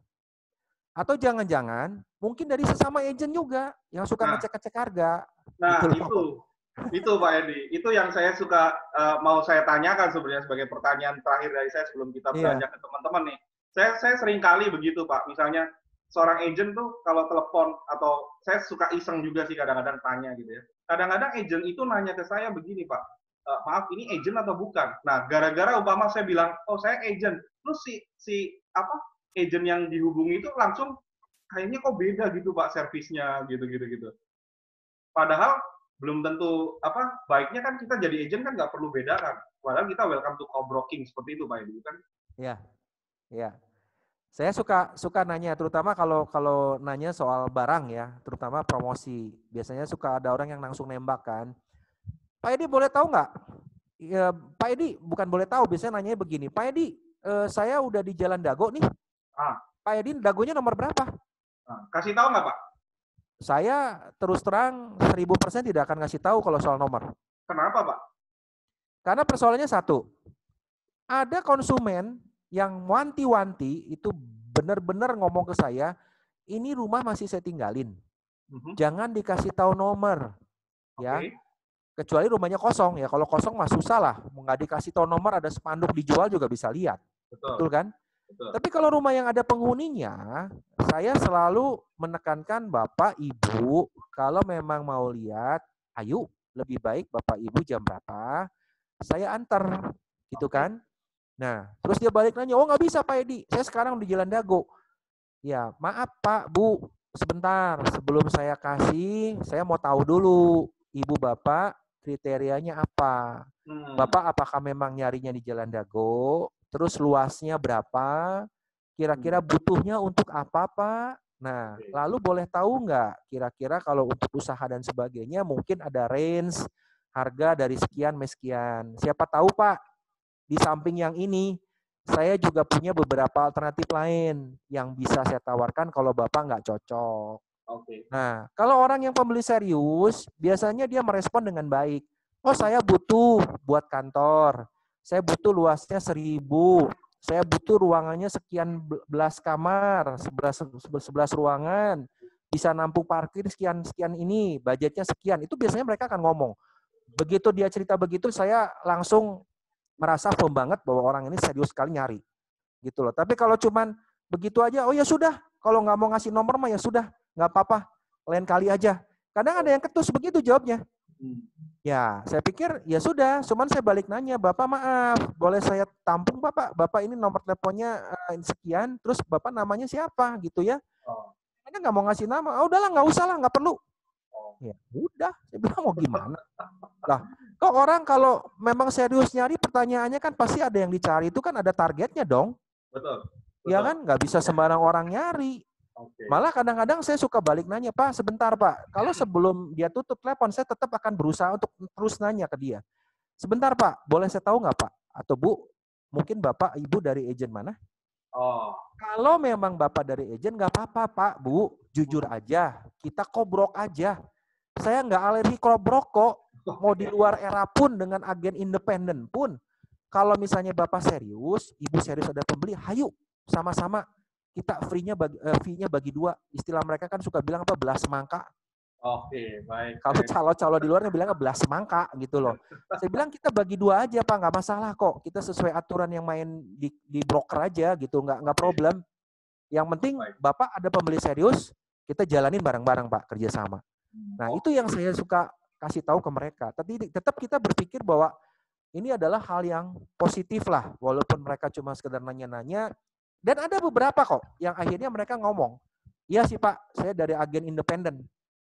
atau jangan-jangan mungkin dari sesama agent juga yang suka ngecek-ngecek harga. Nah, gitu itu Pak Edi. Itu yang saya suka mau saya tanyakan sebenarnya sebagai pertanyaan terakhir dari saya sebelum kita beranjak ke teman-teman nih. Saya sering kali begitu Pak. Misalnya seorang agent tuh kalau telepon atau saya suka iseng juga sih kadang-kadang tanya gitu ya. Kadang-kadang agent itu nanya ke saya begini Pak, maaf ini agent atau bukan? Nah gara-gara umpama saya bilang oh saya agent, terus si apa agent yang dihubungi itu langsung kayaknya kok beda gitu Pak servisnya gitu. Padahal belum tentu apa baiknya kan kita jadi agent kan nggak perlu bedakan. Padahal kita welcome to co-broking seperti itu Pak Edi kan? Ya, ya. Saya suka nanya, terutama kalau nanya soal barang ya, terutama promosi. Biasanya suka ada orang yang langsung nembak kan. Pak Edi boleh tahu nggak? Ya, Pak Edi bukan boleh tahu, biasanya nanya begini. Pak Edi, saya udah di Jalan Dago nih. Ah, Pak Edi, Dagonya nomor berapa? kasih tahu nggak Pak? Saya terus terang 1000% tidak akan ngasih tahu kalau soal nomor. Kenapa Pak? Karena persoalannya satu, ada konsumen yang wanti-wanti itu benar-benar ngomong ke saya, ini rumah masih saya tinggalin. Jangan dikasih tahu nomor. Ya. Okay. Kecuali rumahnya kosong ya. Kalau kosong mah susah lah. Nggak dikasih tahu nomor, ada spanduk dijual juga bisa lihat. Betul kan? Betul. Tapi kalau rumah yang ada penghuninya, saya selalu menekankan Bapak, Ibu, kalau memang mau lihat, ayo lebih baik Bapak, Ibu jam berapa, saya antar. Gitu kan? Nah, terus dia balik nanya, oh nggak bisa Pak Edi, saya sekarang di Jalan Dago. Ya, maaf Pak, Bu, sebentar. Sebelum saya kasih, saya mau tahu dulu, Ibu Bapak kriterianya apa. Bapak apakah memang nyarinya di Jalan Dago, terus luasnya berapa, kira-kira butuhnya untuk apa Pak. Nah, lalu boleh tahu nggak, kira-kira kalau untuk usaha dan sebagainya, mungkin ada range harga dari sekian meskian. Siapa tahu Pak, di samping yang ini, saya juga punya beberapa alternatif lain yang bisa saya tawarkan kalau Bapak nggak cocok. Nah, kalau orang yang pembeli serius, biasanya dia merespon dengan baik. Oh, saya butuh buat kantor. Saya butuh luasnya 1000. Saya butuh ruangannya sekian belas kamar, 11 ruangan. Bisa nampung parkir sekian ini, budgetnya sekian. Itu biasanya mereka akan ngomong. Begitu dia cerita begitu, saya langsung merasa firm banget bahwa orang ini serius sekali nyari. Gitu loh. Tapi kalau cuman begitu aja, oh ya sudah, kalau nggak mau ngasih nomor mah ya sudah, nggak apa-apa, lain kali aja. Kadang ada yang ketus begitu jawabnya. Ya, saya pikir ya sudah, cuman saya balik nanya, Bapak maaf, boleh saya tampung Bapak? Bapak ini nomor teleponnya sekian, terus Bapak namanya siapa gitu ya? Mereka nggak mau ngasih nama, oh udahlah nggak usah lah, nggak perlu. Ya udah, saya bilang mau gimana? Lah, kok orang kalau memang serius nyari pertanyaannya kan pasti ada yang dicari, itu kan ada targetnya dong. Betul. Ya kan, nggak bisa sembarang orang nyari. Malah kadang-kadang saya suka balik nanya, Pak, sebentar Pak, kalau sebelum dia tutup telepon, saya tetap akan berusaha untuk terus nanya ke dia. Sebentar Pak, boleh saya tahu nggak Pak? Atau Bu, mungkin Bapak, Ibu dari agen mana? Kalau memang Bapak dari agen, nggak apa-apa Pak, Bu, jujur aja, kita kobrok aja. Saya nggak alergi kobrok kok, mau di luar era pun dengan agen independen pun. Kalau misalnya Bapak serius, Ibu serius ada pembeli, hayu sama-sama kita fee-nya bagi dua. Istilah mereka kan suka bilang apa, belas semangka. Baik. Kalau calo-calo di luarnya bilangnya belas semangka gitu loh. Saya bilang kita bagi dua aja Pak, nggak masalah kok. Kita sesuai aturan yang main di broker aja gitu, nggak problem. Yang penting Bapak ada pembeli serius, kita jalanin bareng-bareng Pak, kerjasama. Nah itu yang saya suka kasih tahu ke mereka. Tapi tetap kita berpikir bahwa ini adalah hal yang positif lah, walaupun mereka cuma sekedar nanya-nanya. Dan ada beberapa kok yang akhirnya mereka ngomong, iya sih Pak, saya dari agen independen.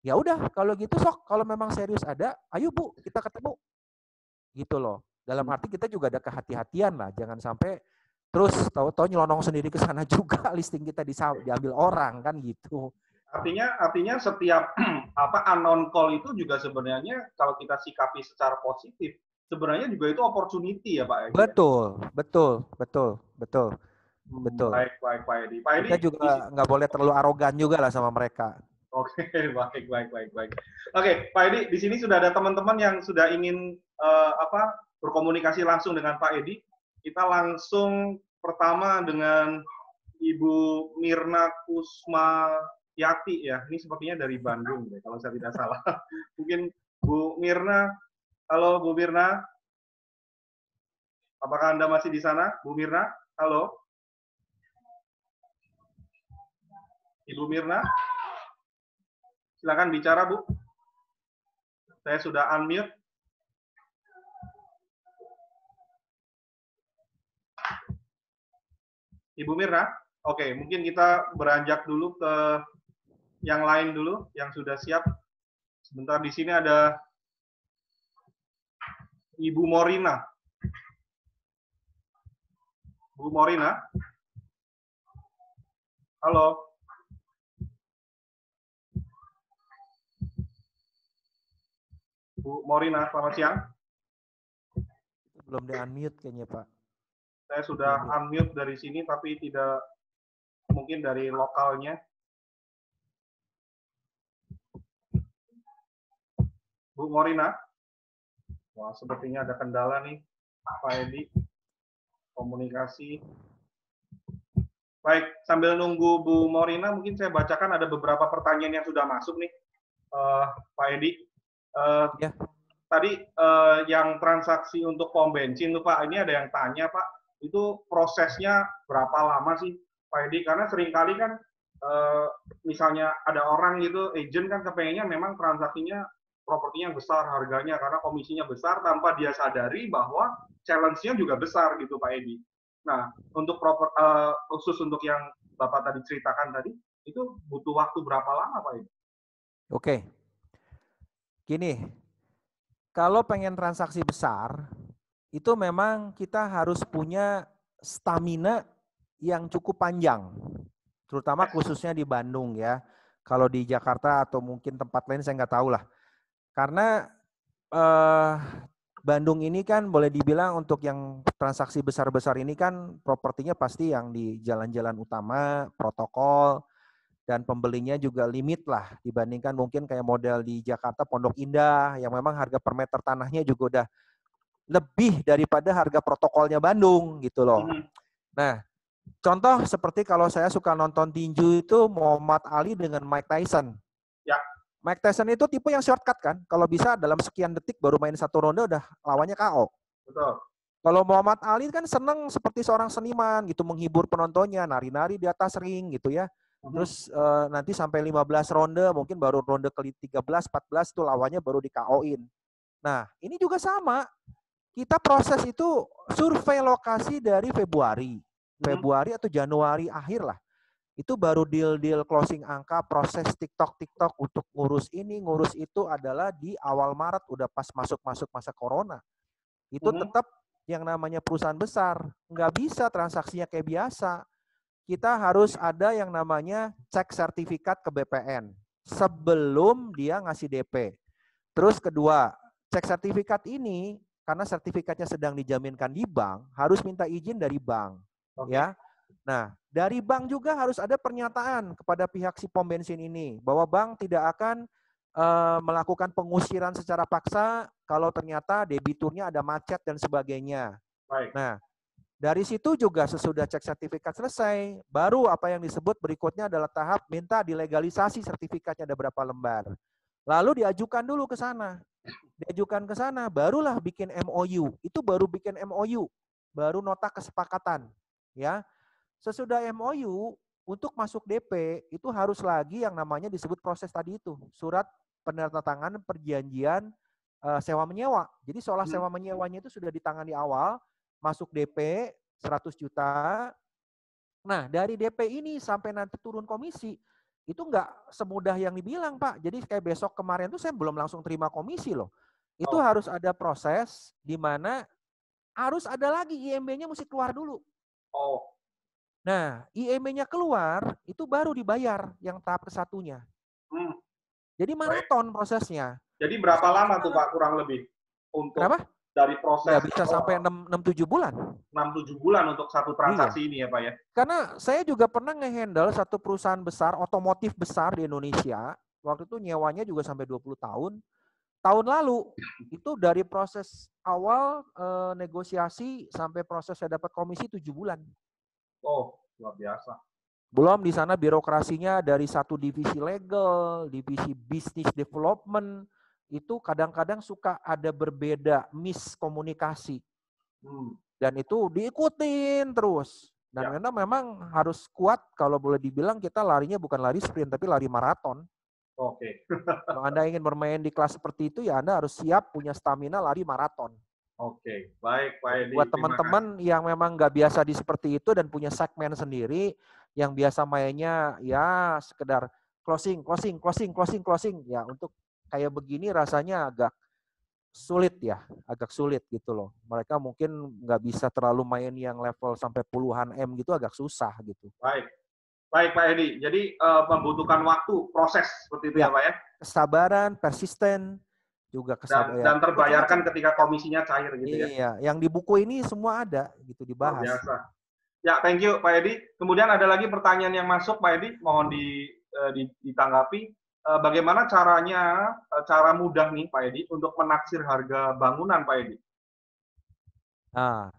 Ya udah, kalau gitu sok, kalau memang serius ada, ayo Bu, kita ketemu. Gitu loh. Dalam arti kita juga ada kehati-hatian lah, jangan sampai terus tahu-tahu nyelonong sendiri ke sana juga, listing kita diambil orang kan gitu. Artinya setiap unknown call itu juga sebenarnya kalau kita sikapi secara positif, sebenarnya juga itu opportunity ya Pak. Betul. Baik Pak Edi. Kita juga nggak boleh terlalu arogan juga lah sama mereka. Oke, baik. Oke, Pak Edi, di sini sudah ada teman-teman yang sudah ingin berkomunikasi langsung dengan Pak Edi. Kita langsung pertama dengan Ibu Mirna Kusmayati ya. Ini sepertinya dari Bandung deh, kalau saya tidak salah. Mungkin Bu Mirna. Halo Bu Mirna. Apakah Anda masih di sana, Bu Mirna? Halo. Ibu Mirna, silakan bicara, Bu. Saya sudah unmute. Ibu Mirna, oke, mungkin kita beranjak dulu ke yang lain dulu, yang sudah siap. Sebentar, di sini ada Ibu Morina. Bu Morina, halo. Bu Morina, selamat siang. Belum di-unmute kayaknya, Pak. Saya sudah unmute dari sini, tapi tidak mungkin dari lokalnya. Bu Morina, wah sepertinya ada kendala nih, Pak Edi, komunikasi. Baik, sambil nunggu Bu Morina, mungkin saya bacakan ada beberapa pertanyaan yang sudah masuk nih, Pak Edi. Ya. Tadi yang transaksi untuk pom bensin tuh Pak, ini ada yang tanya Pak, itu prosesnya berapa lama sih Pak Edi? Karena seringkali kan misalnya ada orang gitu, agent kan kepengennya memang transaksinya propertinya besar harganya karena komisinya besar tanpa dia sadari bahwa challenge-nya juga besar gitu Pak Edi. Nah, untuk khusus untuk yang Bapak tadi ceritakan tadi, itu butuh waktu berapa lama Pak Edi? Oke. Gini, kalau pengen transaksi besar, itu memang kita harus punya stamina yang cukup panjang. Terutama khususnya di Bandung ya. Kalau di Jakarta atau mungkin tempat lain saya nggak tahu lah. Karena Bandung ini kan boleh dibilang untuk yang transaksi besar-besar ini kan propertinya pasti yang di jalan-jalan utama, protokol, dan pembelinya juga limit lah dibandingkan mungkin kayak model di Jakarta Pondok Indah yang memang harga per meter tanahnya juga udah lebih daripada harga protokolnya Bandung gitu loh. Nah, contoh seperti kalau saya suka nonton tinju itu Muhammad Ali dengan Mike Tyson. Ya. Mike Tyson itu tipe yang shortcut kan, kalau bisa dalam sekian detik baru main satu ronde udah lawannya KO. Betul. Kalau Muhammad Ali kan seneng seperti seorang seniman gitu menghibur penontonnya, nari-nari di atas ring gitu ya. Terus nanti sampai 15 ronde, mungkin baru ronde ke 13, 14 itu lawannya baru di KO-in. Nah, ini juga sama. Kita proses itu survei lokasi dari Februari atau Januari akhir lah. Itu baru deal-deal closing angka, proses TikTok untuk ngurus ini, ngurus itu adalah di awal Maret, udah pas masuk masa corona. Itu tetap yang namanya perusahaan besar, nggak bisa transaksinya kayak biasa. Kita harus ada yang namanya cek sertifikat ke BPN sebelum dia ngasih DP. Terus kedua, cek sertifikat ini karena sertifikatnya sedang dijaminkan di bank, harus minta izin dari bank. Okay. Ya. Nah, dari bank juga harus ada pernyataan kepada pihak si pom bensin ini bahwa bank tidak akan melakukan pengusiran secara paksa kalau ternyata debiturnya ada macet dan sebagainya. Baik. Nah, dari situ juga sesudah cek sertifikat selesai, baru apa yang disebut berikutnya adalah tahap minta dilegalisasi sertifikatnya ada berapa lembar. Lalu diajukan dulu ke sana. Diajukan ke sana, barulah bikin MOU. Itu baru bikin MOU, baru nota kesepakatan. Ya, sesudah MOU untuk masuk DP itu harus lagi yang namanya disebut proses tadi itu, surat penandatanganan perjanjian sewa menyewa. Jadi seolah sewa menyewanya itu sudah ditangani awal, masuk DP 100 juta. Nah, dari DP ini sampai nanti turun komisi, itu nggak semudah yang dibilang, Pak. Jadi kayak besok kemarin tuh saya belum langsung terima komisi loh. Itu harus ada proses di mana harus ada lagi IMB-nya mesti keluar dulu. Oh. Nah, IMB-nya keluar, itu baru dibayar yang tahap ke-1-nya. Jadi maraton prosesnya. Jadi berapa lama tuh Pak kurang lebih? Untuk kenapa? Dari proses. Ya bisa sampai 6-7 bulan. 6-7 bulan untuk satu transaksi ini ya Pak ya? Karena saya juga pernah nge-handle satu perusahaan besar, otomotif besar di Indonesia. Waktu itu nyewanya juga sampai 20 tahun. Tahun lalu, itu dari proses awal negosiasi sampai proses saya dapat komisi 7 bulan. Oh, luar biasa. Belum di sana birokrasinya dari satu divisi legal, divisi business development, itu kadang-kadang suka ada berbeda miskomunikasi. Dan itu diikutin terus. Dan Ya. Anda memang harus kuat, kalau boleh dibilang kita larinya bukan lari sprint, tapi lari maraton. Oke. Kalau Anda ingin bermain di kelas seperti itu, ya Anda harus siap punya stamina lari maraton. Oke. Baik, Pak Jadi Edi. buat Terima kasih. teman-teman yang memang nggak biasa di seperti itu dan punya segmen sendiri, yang biasa mainnya ya sekedar closing, closing, closing, closing, closing, ya untuk kayak begini rasanya agak sulit ya, agak sulit gitu loh. Mereka mungkin nggak bisa terlalu main yang level sampai puluhan M gitu, agak susah gitu. Baik. Baik, Pak Edi. Jadi membutuhkan waktu, proses seperti itu Ya, ya, Pak ya. kesabaran, persisten, juga Dan kesabaran. Ya, dan macam-macam. terbayarkan ketika komisinya cair gitu ya. Iya, yang di buku ini semua ada gitu Luar dibahas. biasa. Ya, thank you Pak Edi. Kemudian ada lagi pertanyaan yang masuk Pak Edi, mohon ditanggapi. Bagaimana caranya, cara mudah nih Pak Edi untuk menaksir harga bangunan Pak Edi? Nah,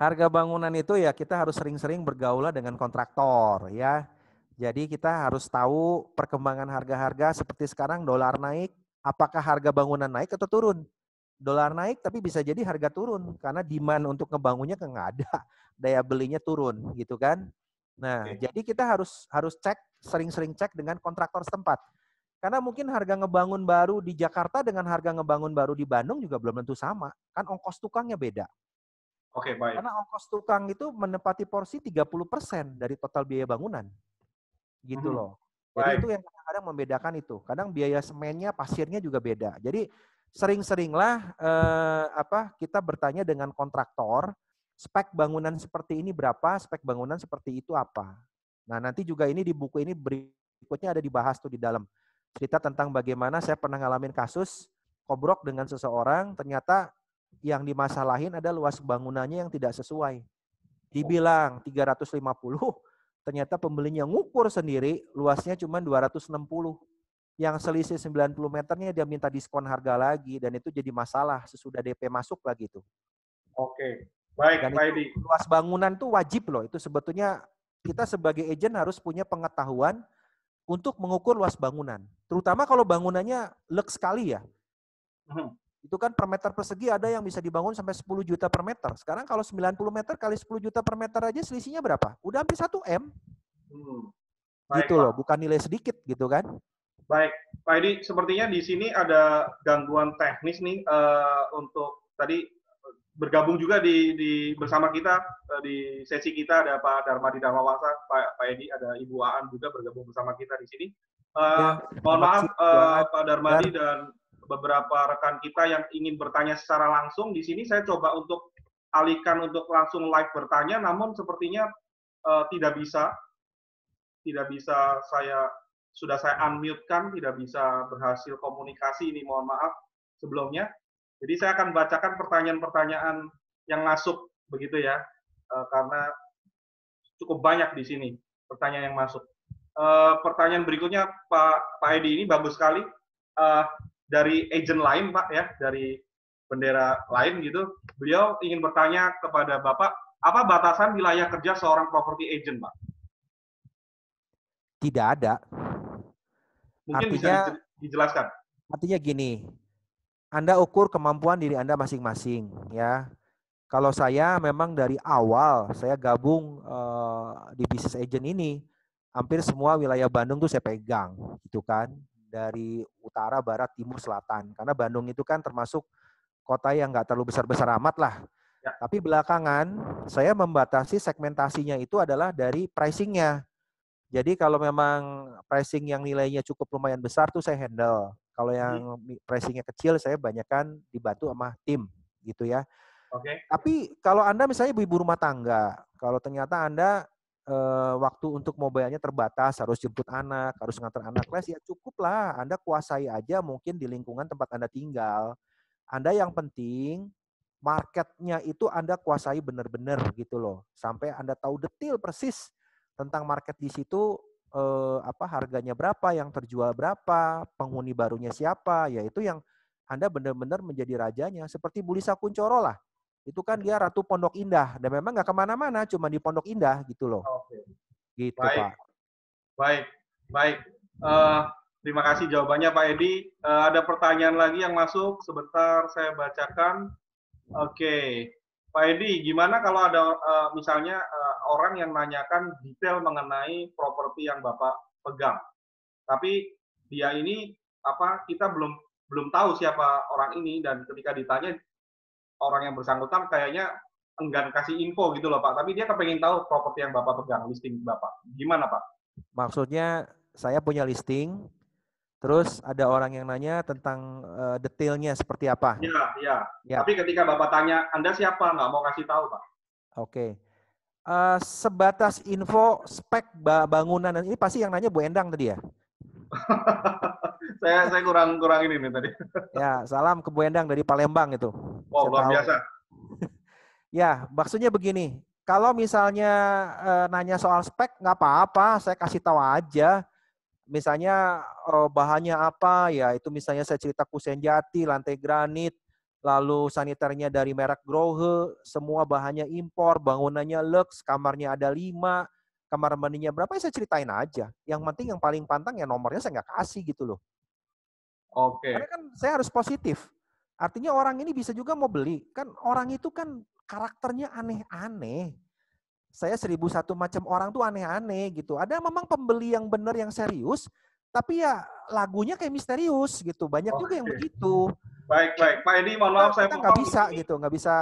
harga bangunan itu ya kita harus sering-sering bergaul dengan kontraktor ya. Jadi kita harus tahu perkembangan harga-harga seperti sekarang dolar naik, apakah harga bangunan naik atau turun? Dolar naik tapi bisa jadi harga turun karena demand untuk ngebangunnya kan nggak ada, daya belinya turun gitu kan. Nah, Oke. jadi kita harus harus cek, sering-sering cek dengan kontraktor setempat. Karena mungkin harga ngebangun baru di Jakarta dengan harga ngebangun baru di Bandung juga belum tentu sama. Kan ongkos tukangnya beda. Oke, baik. Karena ongkos tukang itu menempati porsi 30% dari total biaya bangunan. Gitu Mhm. loh. Jadi itu Baik. yang kadang-kadang membedakan itu. Kadang biaya semennya, pasirnya juga beda. Jadi sering-seringlah kita bertanya dengan kontraktor, spek bangunan seperti ini berapa, spek bangunan seperti itu apa. Nah, nanti juga ini di buku ini berikutnya ada dibahas tuh di dalam. Cerita tentang bagaimana saya pernah ngalamin kasus kobrok dengan seseorang, ternyata yang dimasalahin ada luas bangunannya yang tidak sesuai. Dibilang 350, ternyata pembelinya ngukur sendiri, luasnya cuma 260. Yang selisih 90 meternya dia minta diskon harga lagi, dan itu jadi masalah sesudah DP masuk lagi tuh. Oke. Baik, Dan Pak itu Edi. luas bangunan tuh wajib loh, itu sebetulnya kita sebagai agent harus punya pengetahuan untuk mengukur luas bangunan. Terutama kalau bangunannya leks sekali ya. Mhm. Itu kan per meter persegi ada yang bisa dibangun sampai 10 juta per meter. Sekarang kalau 90 meter kali 10 juta per meter aja selisihnya berapa? Udah hampir 1 M. Hmm. Gitu Baik, loh, Pak. bukan nilai sedikit gitu kan. Baik, Pak Edi, sepertinya di sini ada gangguan teknis nih untuk tadi bergabung juga bersama kita di sesi kita ada Pak Darmadi Darmawangsa, Pak Edi, ada Ibu Aan juga bergabung bersama kita di sini. Ya, Mohon selamat maaf siang Johan. Pak Darmadi dan beberapa rekan kita yang ingin bertanya secara langsung di sini saya coba untuk alihkan untuk langsung live bertanya, namun sepertinya tidak bisa sudah saya unmute-kan, tidak bisa berhasil komunikasi ini, mohon maaf sebelumnya. Jadi saya akan bacakan pertanyaan-pertanyaan yang masuk begitu ya, karena cukup banyak di sini pertanyaan yang masuk. Pertanyaan berikutnya Pak Edi ini bagus sekali dari agent lain Pak ya, dari bendera lain gitu. Beliau ingin bertanya kepada Bapak, apa batasan wilayah kerja seorang property agent Pak? Tidak ada. Mungkin bisa Artinya dijelaskan. artinya gini, Anda ukur kemampuan diri Anda masing-masing ya. Kalau saya memang dari awal saya gabung di bisnis agent ini, hampir semua wilayah Bandung tuh saya pegang gitu kan. Dari utara, barat, timur, selatan. Karena Bandung itu kan termasuk kota yang nggak terlalu besar-besar amat lah. Ya. Tapi belakangan saya membatasi segmentasinya itu adalah dari pricingnya. Jadi kalau memang pricing yang nilainya cukup lumayan besar tuh saya handle. Kalau yang pricingnya kecil saya banyakkan dibantu sama tim gitu ya. Oke. Tapi kalau Anda misalnya ibu-ibu rumah tangga, kalau ternyata Anda waktu untuk mobilnya terbatas, harus jemput anak, harus ngantar anak les, ya cukuplah Anda kuasai aja mungkin di lingkungan tempat Anda tinggal. Anda yang penting marketnya itu Anda kuasai benar-benar gitu loh. Sampai Anda tahu detail persis tentang market di situ, harganya berapa, yang terjual berapa, penghuni barunya siapa, ya itu yang Anda benar-benar menjadi rajanya. Seperti Bu Lisa Kuncoro lah. Itu kan dia Ratu Pondok Indah. Dan memang nggak kemana-mana, cuma di Pondok Indah gitu loh. Oke. Gitu Baik, Pak. baik, baik. Terima kasih jawabannya Pak Edi. Ada pertanyaan lagi yang masuk, sebentar saya bacakan. Oke. Pak Edi, gimana kalau ada misalnya orang yang nanyakan detail mengenai properti yang Bapak pegang, tapi dia ini kita belum tahu siapa orang ini, dan ketika ditanya orang yang bersangkutan kayaknya enggan kasih info gitu loh Pak, tapi dia kepengen tahu properti yang Bapak pegang, listing Bapak. Gimana Pak? Maksudnya saya punya listing, terus ada orang yang nanya tentang detailnya seperti apa. Iya, iya. Ya, Tapi ketika Bapak tanya, Anda siapa? Nggak mau kasih tahu Pak. oke. Sebatas info spek bangunan ini pasti yang nanya Bu Endang tadi ya. saya kurang ini nih tadi. Ya, salam ke Bu Endang dari Palembang itu. Wow, Saya luar tahu. biasa. Ya, maksudnya begini. Kalau misalnya nanya soal spek nggak apa-apa, saya kasih tahu aja. Misalnya bahannya apa ya, itu misalnya saya cerita kusen jati, lantai granit, lalu saniternya dari merek Grohe, semua bahannya impor, bangunannya Lux, kamarnya ada 5, kamar mandinya berapa, ya saya ceritain aja. Yang penting yang paling pantang ya nomornya saya nggak kasih gitu loh. Karena Oke. kan saya harus positif. Artinya orang ini bisa juga mau beli. Kan orang itu kan karakternya aneh-aneh. Saya 1001 macam orang tuh aneh-aneh gitu. Ada memang pembeli yang benar yang serius, tapi ya lagunya kayak misterius gitu. Banyak juga yang Oke. begitu. Baik. Pak Edi, mohon maaf saya Kita nggak potong bisa di sini. gitu, nggak bisa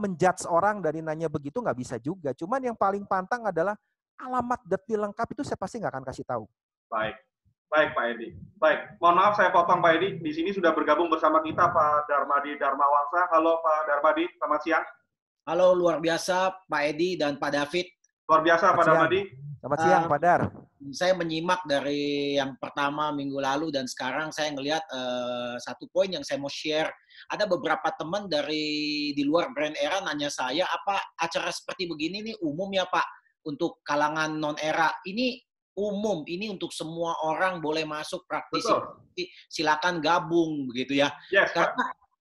menjudge orang dari nanya begitu, nggak bisa juga. Cuman yang paling pantang adalah alamat detail lengkap itu saya pasti nggak akan kasih tahu. Baik. Baik, Pak Edi. Baik, mohon maaf saya potong Pak Edi. Di sini sudah bergabung bersama kita Pak Darmadi Darmawangsa. Halo Pak Darmadi, selamat siang. Halo, luar biasa Pak Edi dan Pak David. Luar biasa Selamat Pak siang. Darmadi. Selamat siang, Pak Dar. Saya menyimak dari yang pertama minggu lalu dan sekarang saya ngelihat satu poin yang saya mau share. Ada beberapa teman dari di luar brand era nanya saya, apa acara seperti begini nih umum ya Pak untuk kalangan non era? Ini umum, ini untuk semua orang boleh masuk praktisi. Betul. Silakan gabung begitu ya. Yes, Pak.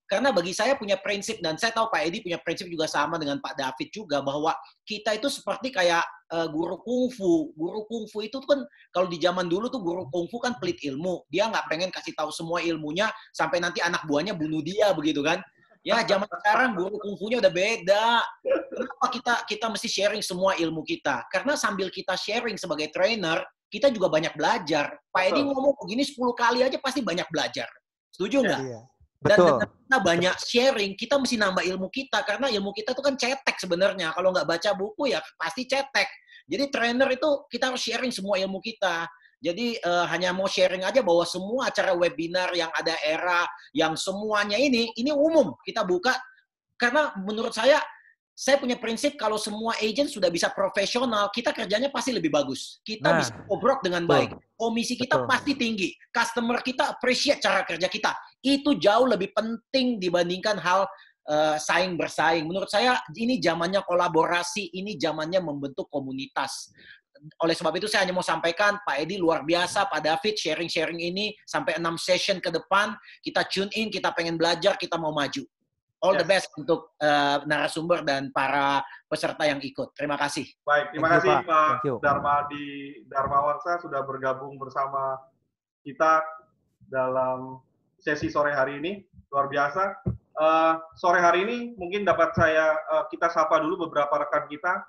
Karena bagi saya punya prinsip, dan saya tahu Pak Edi punya prinsip juga sama dengan Pak David juga, bahwa kita itu seperti kayak guru kungfu. Guru kungfu itu kan kalau di zaman dulu tuh guru kungfu kan pelit ilmu. Dia nggak pengen kasih tahu semua ilmunya sampai nanti anak buahnya bunuh dia begitu kan. Ya zaman sekarang guru kungfunya udah beda. Kenapa kita mesti sharing semua ilmu kita? Karena sambil kita sharing sebagai trainer, kita juga banyak belajar. Pak Edi ngomong begini 10 kali aja pasti banyak belajar. Setuju nggak? Iya. Dan Betul. dengan kita banyak sharing, kita mesti nambah ilmu kita. Karena ilmu kita itu kan cetek sebenarnya. Kalau nggak baca buku ya pasti cetek. Jadi trainer itu kita harus sharing semua ilmu kita. Jadi hanya mau sharing aja bahwa semua acara webinar yang ada era, yang semuanya ini umum. Kita buka. Karena menurut saya punya prinsip kalau semua agent sudah bisa profesional, kita kerjanya pasti lebih bagus. Kita bisa obrol dengan baik. Komisi kita pasti tinggi. Customer kita appreciate cara kerja kita. Itu jauh lebih penting dibandingkan hal saing bersaing. Menurut saya ini zamannya kolaborasi, ini zamannya membentuk komunitas. Oleh sebab itu saya hanya mau sampaikan, Pak Edi luar biasa, Pak David sharing-sharing ini sampai 6 session ke depan. Kita tune in, kita pengen belajar, kita mau maju. All the best untuk narasumber dan para peserta yang ikut. Terima kasih. Baik, terima kasih Pak Darmadi Darmawangsa sudah bergabung bersama kita dalam sesi sore hari ini. Luar biasa. Sore hari ini mungkin dapat kita sapa dulu beberapa rekan kita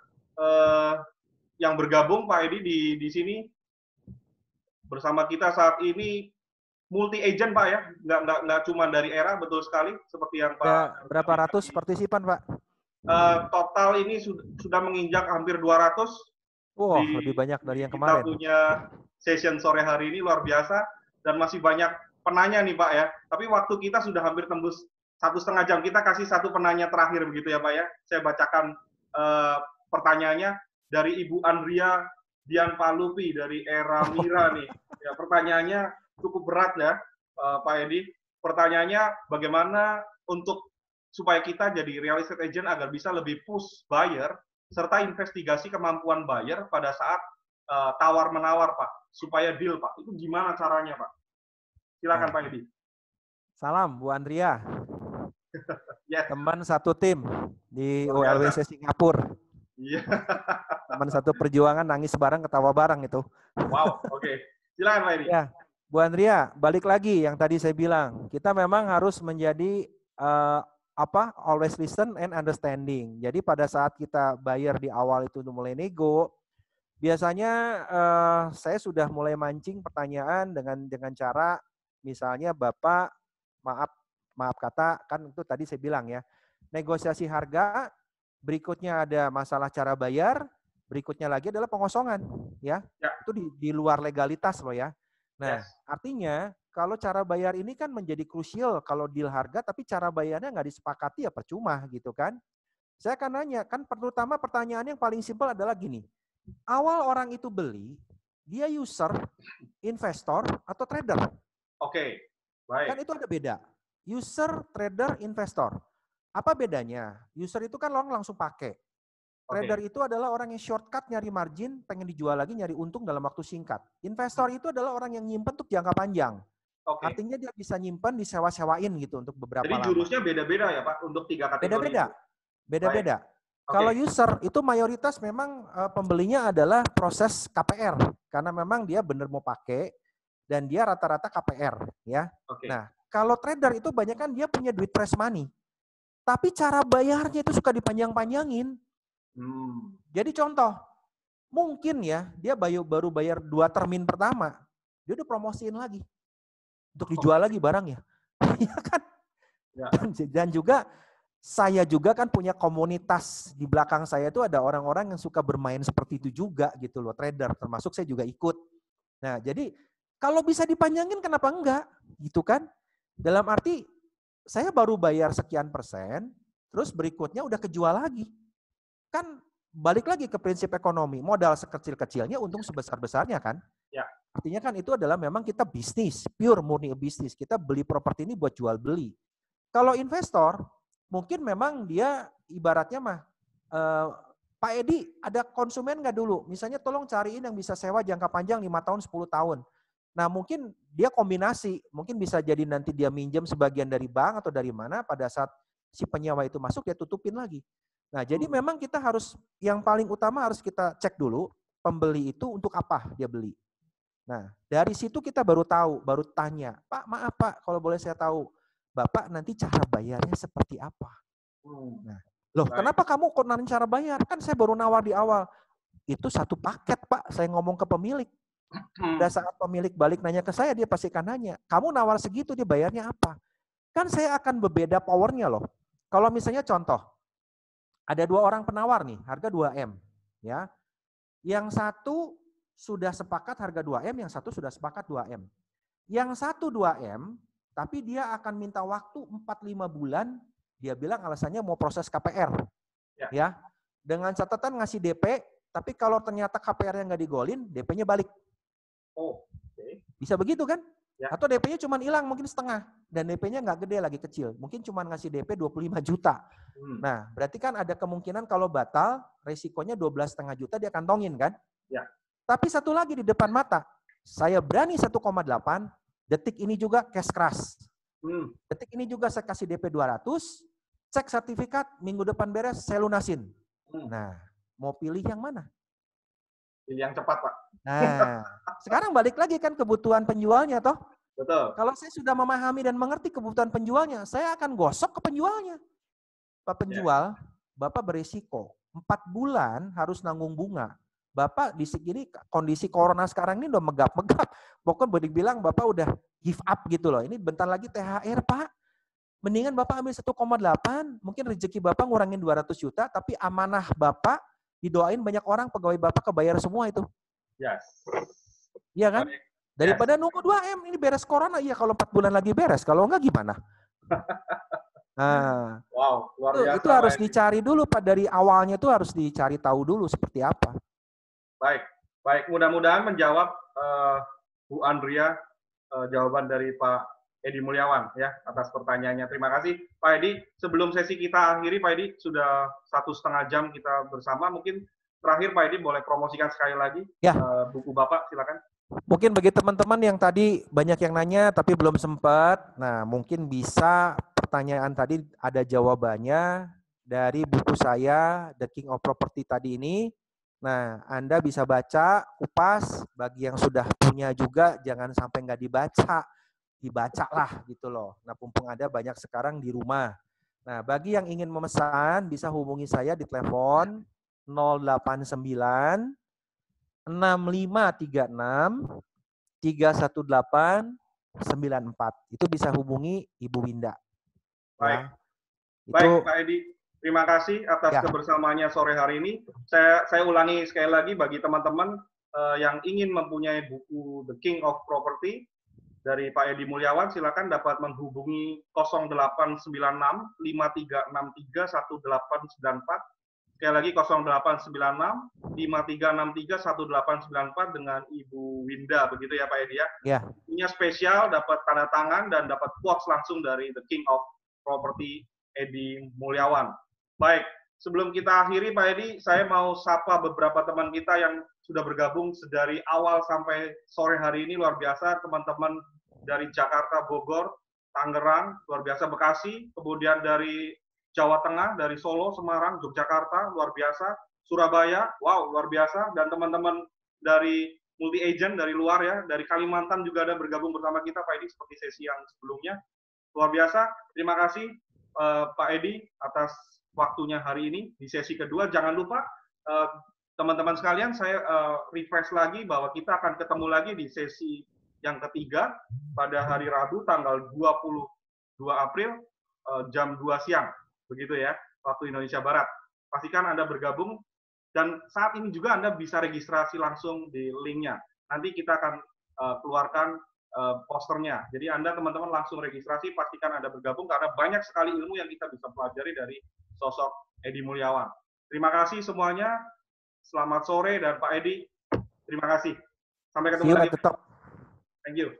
yang bergabung, Pak Edi, di sini bersama kita saat ini. Multi agent Pak ya, nggak cuma dari era, betul sekali seperti yang Pak. Berapa ratus partisipan Pak? Total ini sudah menginjak hampir 200. Wah, lebih banyak dari yang kemarin. Kita punya session sore hari ini luar biasa dan masih banyak penanya nih Pak ya. Tapi waktu kita sudah hampir tembus 1,5 jam. Kita kasih satu penanya terakhir begitu ya Pak ya. Saya bacakan pertanyaannya dari Ibu Andrea Dian Palupi dari era Mira nih. Ya, pertanyaannya cukup berat ya, Pak Edi. Pertanyaannya, bagaimana supaya kita jadi real estate agent agar bisa lebih push buyer, serta investigasi kemampuan buyer pada saat tawar-menawar, Pak, supaya deal, Pak. Itu gimana caranya, Pak? Silakan, Pak Edi. Salam, Bu Andrea. Yes. Teman satu tim di OLWC Singapura. Iya. Teman satu perjuangan, nangis bareng, ketawa bareng itu. Wow, oke. Silakan, Pak Edi. Ya. Bu Andrea, balik lagi yang tadi saya bilang, kita memang harus menjadi always listen and understanding. Jadi pada saat kita bayar di awal itu mulai nego, biasanya saya sudah mulai mancing pertanyaan dengan cara misalnya Bapak maaf kata, kan itu tadi saya bilang ya, negosiasi harga, berikutnya ada masalah cara bayar, berikutnya lagi adalah pengosongan, ya. Itu di luar legalitas loh ya. Nah, artinya kalau cara bayar ini kan menjadi krusial kalau deal harga, tapi cara bayarnya nggak disepakati ya percuma gitu kan. Saya akan nanya, kan terutama pertanyaan yang paling simpel adalah gini, awal orang itu beli, dia user, investor, atau trader? Oke, baik. Kan itu ada beda. User, trader, investor. Apa bedanya? User itu kan orang langsung pakai. Trader itu adalah orang yang shortcut nyari margin, pengen dijual lagi, nyari untung dalam waktu singkat. Investor itu adalah orang yang nyimpen untuk jangka panjang. Artinya dia bisa nyimpen, disewa-sewain gitu untuk beberapa lama. Jadi jurusnya beda-beda ya Pak, untuk 3 kategori. Beda-beda. Kalau user itu mayoritas memang pembelinya adalah proses KPR. Karena memang dia benar mau pakai, dan dia rata-rata KPR. Ya. Nah, kalau trader itu banyak kan dia punya duit fresh money. Tapi cara bayarnya itu suka dipanjang-panjangin. Jadi contoh, mungkin ya dia baru bayar 2 termin pertama, dia udah promosiin lagi untuk dijual lagi barangnya, ya kan? Dan juga saya juga kan punya komunitas di belakang saya itu ada orang-orang yang suka bermain seperti itu juga gitu loh, trader, termasuk saya juga ikut. Nah jadi kalau bisa dipanjangin kenapa enggak, gitu kan? Dalam arti saya baru bayar sekian persen, terus berikutnya udah kejual lagi. Kan balik lagi ke prinsip ekonomi, modal sekecil-kecilnya, untung sebesar-besarnya kan. Ya. Artinya kan itu adalah memang kita bisnis, pure murni bisnis. Kita beli properti ini buat jual beli. Kalau investor, mungkin memang dia ibaratnya mah, Pak Edi ada konsumen nggak dulu? Misalnya tolong cariin yang bisa sewa jangka panjang 5 tahun, 10 tahun. Nah mungkin dia kombinasi, mungkin bisa jadi nanti dia minjem sebagian dari bank atau dari mana, pada saat si penyewa itu masuk dia tutupin lagi. Nah, jadi memang kita harus, yang paling utama harus kita cek dulu, pembeli itu untuk apa dia beli. Nah, dari situ kita baru tahu, baru tanya, Pak, maaf Pak, kalau boleh saya tahu, Bapak nanti cara bayarnya seperti apa? Nah, loh, kenapa kamu kok nanti cara bayar? Kan saya baru nawar di awal. Itu satu paket Pak, saya ngomong ke pemilik. Pada saat pemilik balik nanya ke saya, dia pasti akan nanya, kamu nawar segitu, dia bayarnya apa? Kan saya akan berbeda powernya loh. Kalau misalnya contoh, ada 2 orang penawar nih, harga 2M. Ya. Yang satu sudah sepakat harga 2M, yang satu sudah sepakat 2M. Yang satu 2M, tapi dia akan minta waktu 4-5 bulan, dia bilang alasannya mau proses KPR. Ya. Dengan catatan ngasih DP, tapi kalau ternyata KPR-nya nggak digolin, DP-nya balik. Bisa begitu kan? Ya. Atau DP-nya cuma hilang mungkin setengah, dan DP-nya nggak gede lagi, kecil. Mungkin cuma ngasih DP 25 juta. Nah, berarti kan ada kemungkinan kalau batal, resikonya 12,5 juta dia kantongin kan? Ya. Tapi satu lagi di depan mata, saya berani 1,8, detik ini juga cash crush. Detik ini juga saya kasih DP 200, cek sertifikat, minggu depan beres, saya lunasin. Nah, mau pilih yang mana? Pilih yang cepat, Pak. Nah, sekarang balik lagi kan kebutuhan penjualnya toh. Betul. Kalau saya sudah memahami dan mengerti kebutuhan penjualnya, saya akan gosok ke penjualnya. Pak penjual, Bapak berisiko 4 bulan harus nanggung bunga. Bapak di sini kondisi corona sekarang ini udah megap-megap. Pokoknya boleh bilang Bapak udah give up gitu loh. Ini bentar lagi THR, Pak. Mendingan Bapak ambil 1,8, mungkin rezeki Bapak ngurangin 200 juta, tapi amanah Bapak didoain banyak orang, pegawai Bapak kebayar semua itu. Yes. Iya kan? Daripada nunggu 2M, ini beres corona, iya kalau 4 bulan lagi beres, kalau enggak gimana? Nah, wow, luar biasa. Itu harus dicari dulu Pak, dari awalnya itu harus dicari tahu dulu seperti apa. Baik. Mudah-mudahan menjawab Bu Andrea jawaban dari Pak Edi Mulyawan ya atas pertanyaannya. Terima kasih Pak Edi. Sebelum sesi kita akhiri, Pak Edi sudah 1,5 jam kita bersama. Mungkin terakhir Pak Edi boleh promosikan sekali lagi buku Bapak, silakan. Mungkin bagi teman-teman yang tadi banyak yang nanya tapi belum sempat, nah mungkin bisa pertanyaan tadi ada jawabannya dari buku saya The King of Property tadi ini. Nah, Anda bisa baca, kupas, bagi yang sudah punya juga jangan sampai nggak dibaca, dibacalah gitu loh. Nah, mumpung ada banyak sekarang di rumah. Nah, bagi yang ingin memesan bisa hubungi saya di telepon 089 6536 31894. Itu bisa hubungi Ibu Winda. Baik. Ya. Baik, Itu Pak Edi. Terima kasih atas ya. kebersamaannya sore hari ini. Saya ulangi sekali lagi bagi teman-teman yang ingin mempunyai buku The King of Property dari Pak Edi Mulyawan, silakan dapat menghubungi 0896 5363 1894. Sekali lagi 0896 5363 1894 dengan Ibu Winda, begitu ya Pak Edi ya. Ya. Punya spesial, dapat tanda tangan dan dapat quotes langsung dari The King of Property Edi Mulyawan. Baik, sebelum kita akhiri Pak Edi, saya mau sapa beberapa teman kita yang sudah bergabung dari awal sampai sore hari ini. Luar biasa teman-teman dari Jakarta, Bogor, Tangerang, luar biasa Bekasi, kemudian dari Jawa Tengah, dari Solo, Semarang, Yogyakarta, luar biasa, Surabaya, wow, luar biasa, dan teman-teman dari multi agent dari luar ya, dari Kalimantan juga ada bergabung bersama kita Pak Edi seperti sesi yang sebelumnya. Luar biasa, terima kasih Pak Edi atas waktunya hari ini di sesi kedua. Jangan lupa teman-teman sekalian, saya refresh lagi bahwa kita akan ketemu lagi di sesi yang ketiga pada hari Rabu tanggal 22 April jam 2 siang. Begitu ya, waktu Indonesia Barat. Pastikan Anda bergabung dan saat ini juga Anda bisa registrasi langsung di linknya. Nanti kita akan keluarkan posternya. Jadi Anda teman-teman langsung registrasi, pastikan Anda bergabung karena banyak sekali ilmu yang kita bisa pelajari dari sosok Edi Mulyawan. Terima kasih semuanya. Selamat sore dan Pak Edi, terima kasih. Sampai ketemu lagi. See you at the top. Thank you.